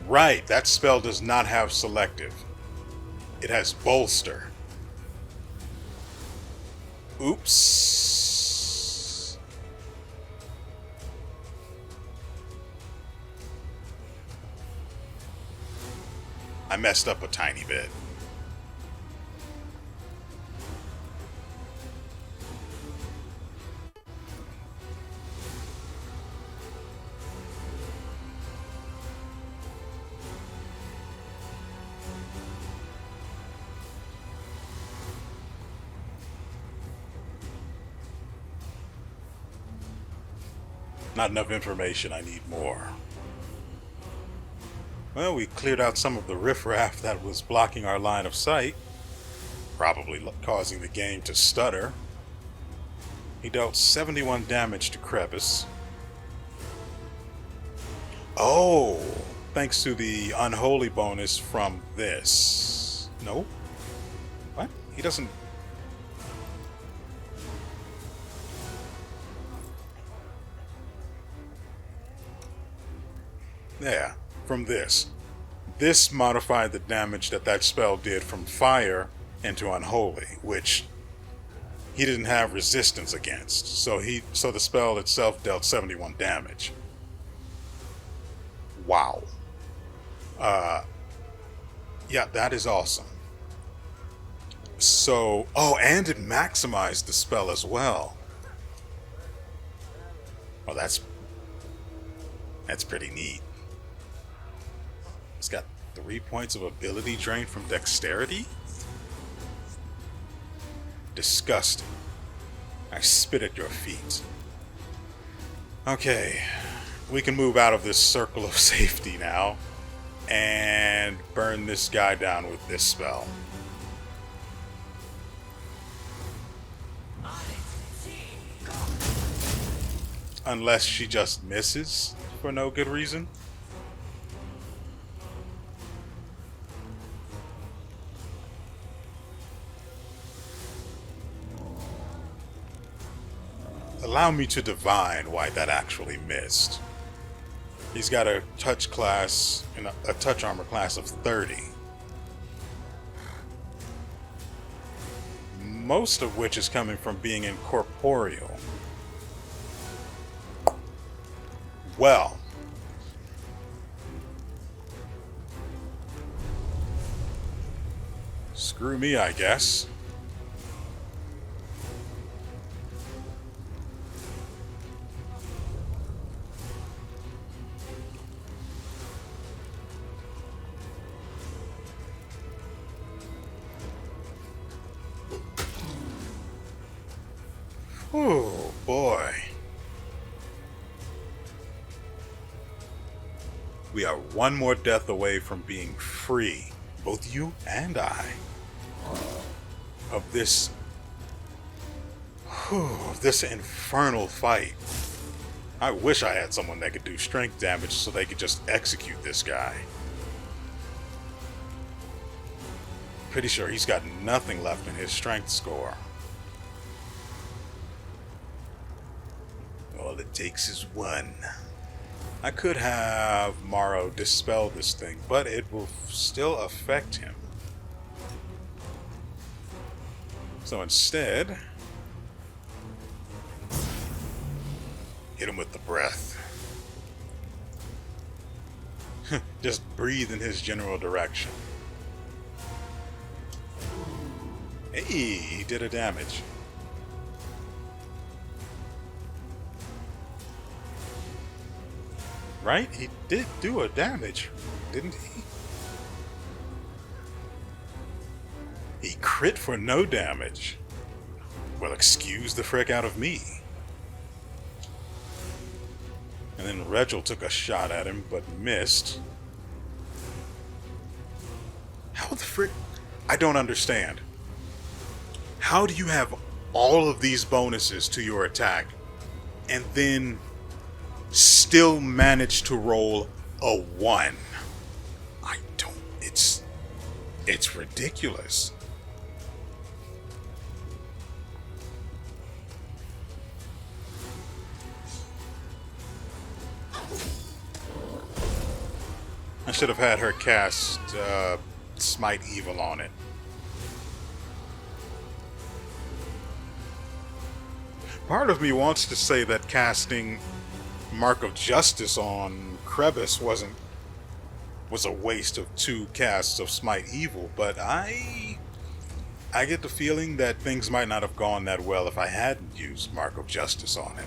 Right, that spell does not have selective. It has bolster. Oops. I messed up a tiny bit. Not enough information, I need more. Well, we cleared out some of the riffraff that was blocking our line of sight, probably causing the game to stutter. He dealt 71 damage to Crevice. Oh, thanks to the unholy bonus from this. No? What? He doesn't... Yeah, from this. This modified the damage that spell did from fire into unholy, which he didn't have resistance against. So the spell itself dealt 71 damage. Wow. Yeah, that is awesome. So, oh, and it maximized the spell as well. Oh, that's pretty neat. It's got 3 points of ability drain from dexterity? Disgusting. I spit at your feet. Okay, we can move out of this circle of safety now and burn this guy down with this spell. Unless she just misses for no good reason. Allow me to divine why that actually missed. He's got a touch class and a touch armor class of 30. Most of which is coming from being incorporeal. Well, screw me, I guess. Oh boy. We are one more death away from being free, both you and I, of this infernal fight. I wish I had someone that could do strength damage so they could just execute this guy. Pretty sure he's got nothing left in his strength score. All it takes is one. I could have Morrow dispel this thing, but it will still affect him. So instead, hit him with the breath. Just breathe in his general direction. Hey, he did a damage. Right? He did do a damage, didn't he? He crit for no damage. Well, excuse the frick out of me. And then Regil took a shot at him, but missed. How the frick? I don't understand. How do you have all of these bonuses to your attack and then still manage to roll a 1? I don't... It's ridiculous. I should have had her cast Smite Evil on it. Part of me wants to say that casting Mark of Justice on Crevice was a waste of 2 casts of Smite Evil, but I get the feeling that things might not have gone that well if I hadn't used Mark of Justice on it.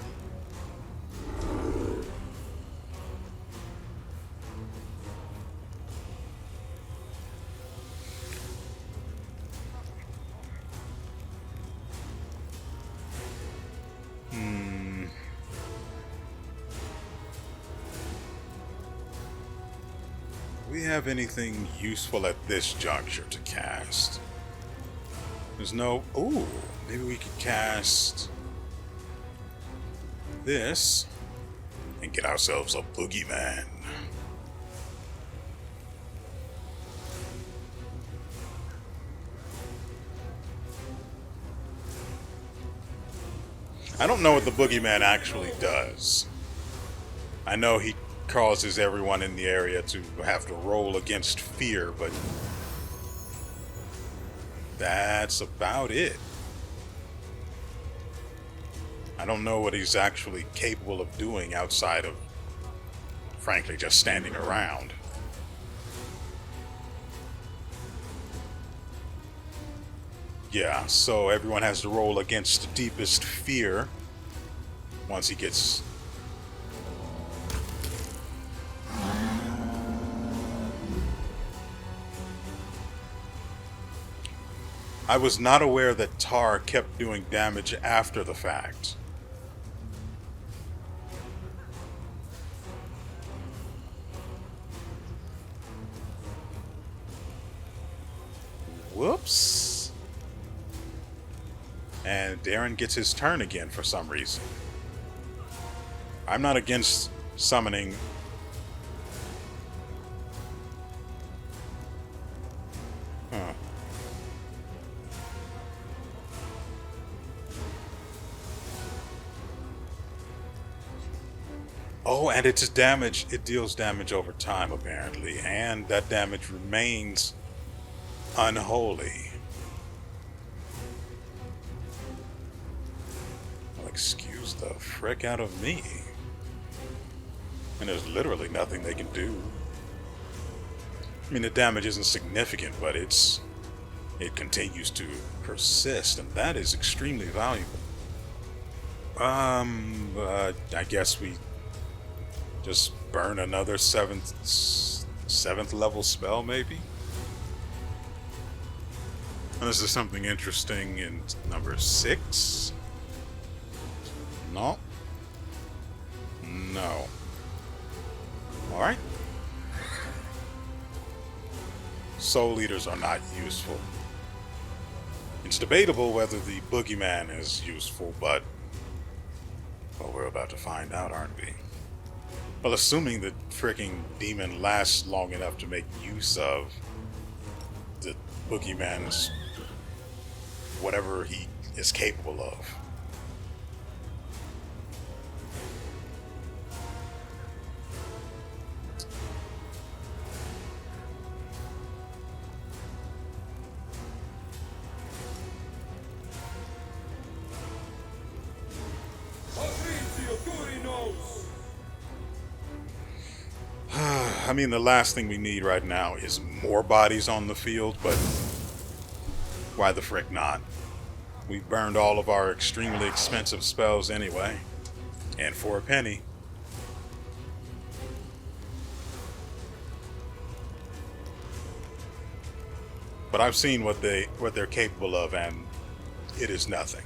we have anything useful at this juncture to cast? There's no... Ooh, maybe we could cast this and get ourselves a boogeyman. I don't know what the boogeyman actually does. I know he causes everyone in the area to have to roll against fear, but that's about it. I don't know what he's actually capable of doing outside of, frankly, just standing around. Yeah, so everyone has to roll against the deepest fear once he gets... I was not aware that tar kept doing damage after the fact. Whoops. And Darren gets his turn again for some reason. I'm not against summoning... Huh. Oh, and it's damage. It deals damage over time, apparently. And that damage remains unholy. Well, excuse the frick out of me. And there's literally nothing they can do. I mean, the damage isn't significant, but it continues to persist, and that is extremely valuable. I guess we just burn another seventh level spell, maybe? Unless there's something interesting in number 6. No. No. Alright. Soul Eaters are not useful. It's debatable whether the boogeyman is useful, but... well, we're about to find out, aren't we? Well, assuming the freaking demon lasts long enough to make use of the boogeyman's whatever he is capable of. I mean, the last thing we need right now is more bodies on the field, but why the frick not? We've burned all of our extremely expensive spells anyway, and for a penny. But I've seen what they're capable of, and it is nothing.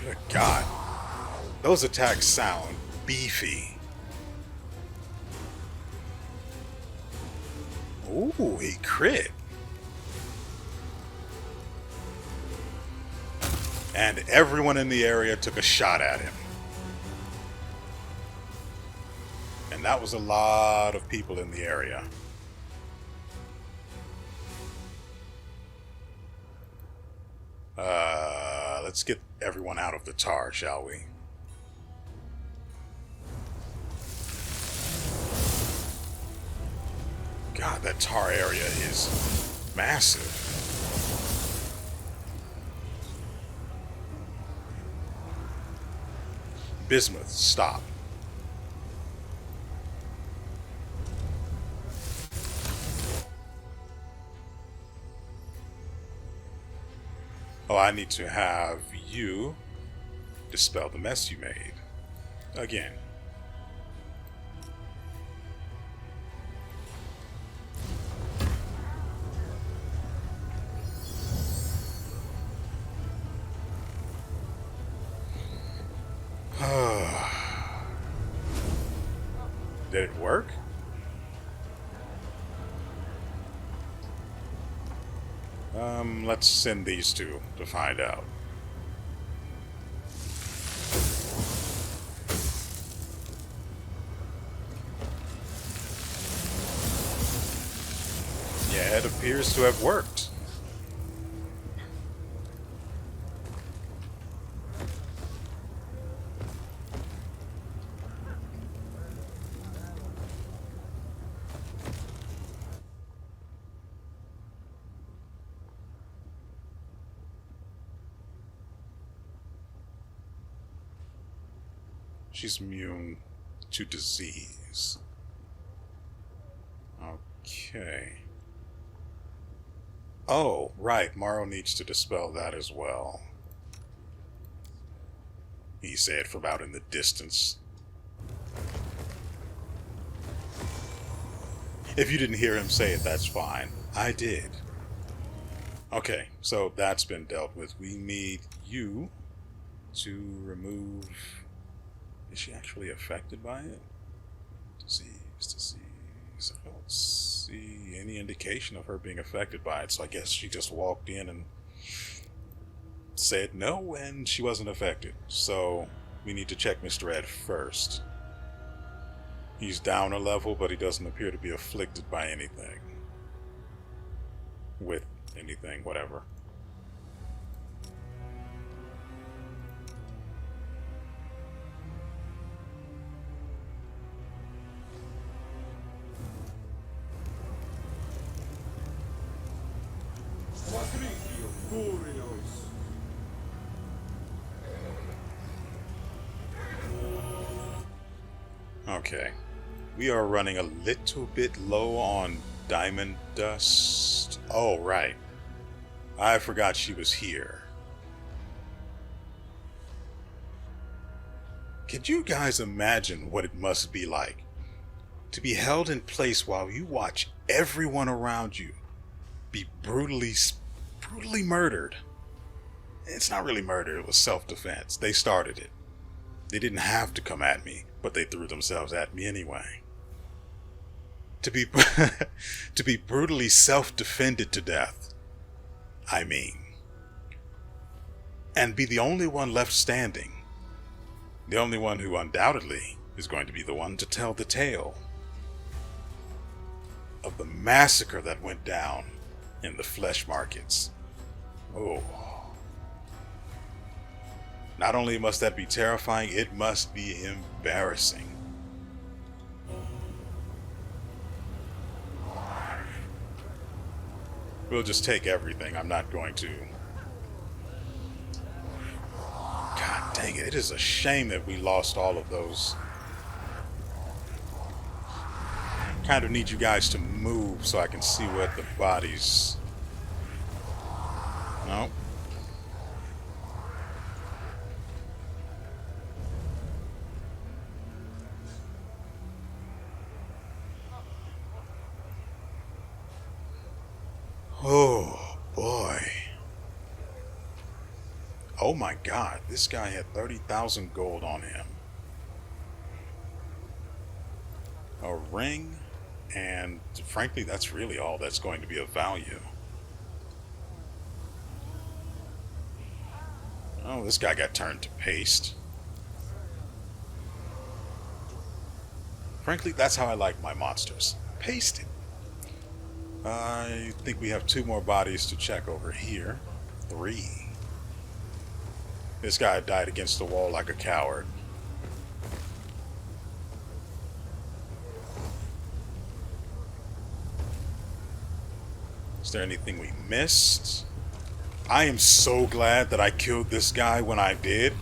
Good God. Those attacks sound beefy. Ooh, he crit. And everyone in the area took a shot at him. And that was a lot of people in the area. Let's get everyone out of the tar, shall we? God, that tar area is massive. Bismuth, stop. Oh, I need to have you dispel the mess you made. Again. Did it work? Let's send these two to find out. Yeah, it appears to have worked. She's immune to disease. Okay. Oh, right. Morrow needs to dispel that as well. He said from out in the distance. If you didn't hear him say it, that's fine. I did. Okay, so that's been dealt with. We need you to remove... Is she actually affected by it? Disease. I don't see any indication of her being affected by it, so I guess she just walked in and said no, and she wasn't affected. So we need to check Mr. Ed first. He's down a level, but he doesn't appear to be afflicted by anything. With anything, whatever. Okay. We are running a little bit low on diamond dust. Oh, right. I forgot she was here. Could you guys imagine what it must be like to be held in place while you watch everyone around you be brutally murdered? It's not really murder, it was self-defense. They started it. They didn't have to come at me, but they threw themselves at me anyway. To be to be brutally self-defended to death, I mean. And be the only one left standing. The only one who undoubtedly is going to be the one to tell the tale of the massacre that went down in the Fleshmarkets. Oh. Not only must that be terrifying, it must be embarrassing. We'll just take everything. I'm not going to... God dang it. It is a shame that we lost all of those. Kind of need you guys to move so I can see what the bodies... No. Oh, boy. Oh my god, this guy had 30,000 gold on him. A ring, and frankly, that's really all that's going to be of value. Oh, this guy got turned to paste. Frankly, that's how I like my monsters. Pasted. I think we have 2 more bodies to check over here. 3. This guy died against the wall like a coward. Is there anything we missed? I am so glad that I killed this guy when I did.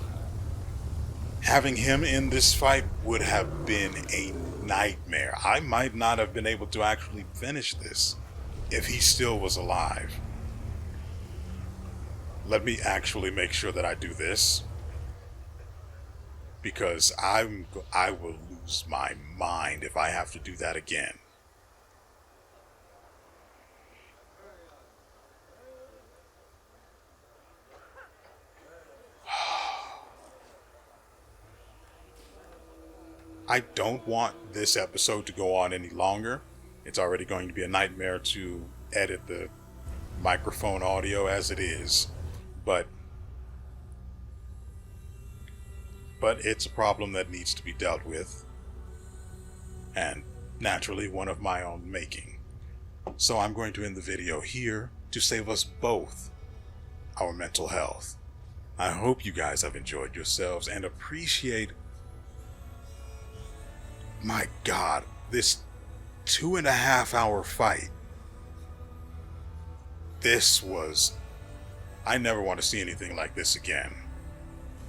Having him in this fight would have been a nightmare. I might not have been able to actually finish this if he still was alive. Let me actually make sure that I do this, because I will lose my mind if I have to do that again. I don't want this episode to go on any longer. It's already going to be a nightmare to edit the microphone audio as it is. But it's a problem that needs to be dealt with. And naturally one of my own making. So I'm going to end the video here to save us both our mental health. I hope you guys have enjoyed yourselves and appreciate, my God, this 2.5 hour fight. I never want to see anything like this again.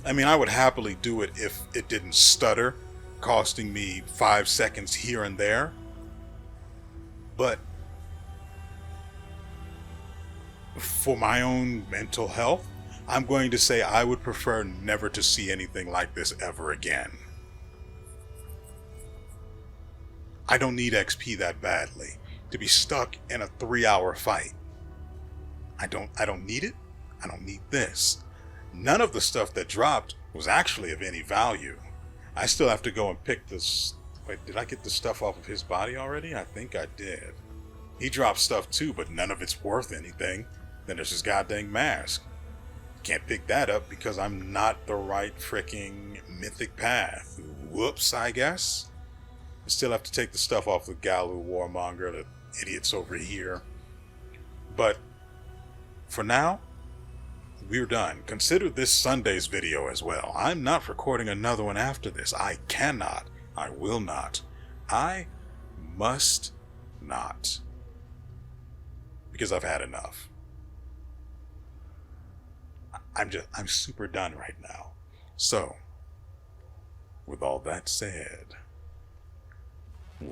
I mean, I would happily do it if it didn't stutter, costing me 5 seconds here and there. But for my own mental health, I'm going to say I would prefer never to see anything like this ever again. I don't need XP that badly to be stuck in a 3-hour fight. I don't need it. I don't need this. None of the stuff that dropped was actually of any value. I still have to go and pick this. Wait, did I get the stuff off of his body already? I think I did. He dropped stuff too, but none of it's worth anything. Then there's his goddamn mask. Can't pick that up because I'm not the right freaking mythic path. Whoops, I guess. I still have to take the stuff off the Galu Warmonger, the idiots over here. But for now, we're done. Consider this Sunday's video as well. I'm not recording another one after this. I cannot. I will not. I must not. Because I've had enough. I'm super done right now. So, with all that said,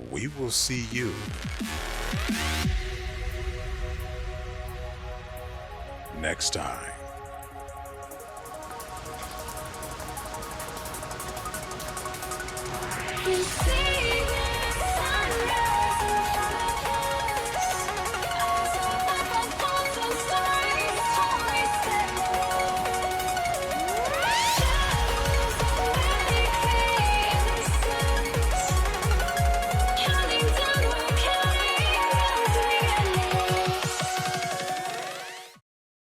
we will see you next time. You see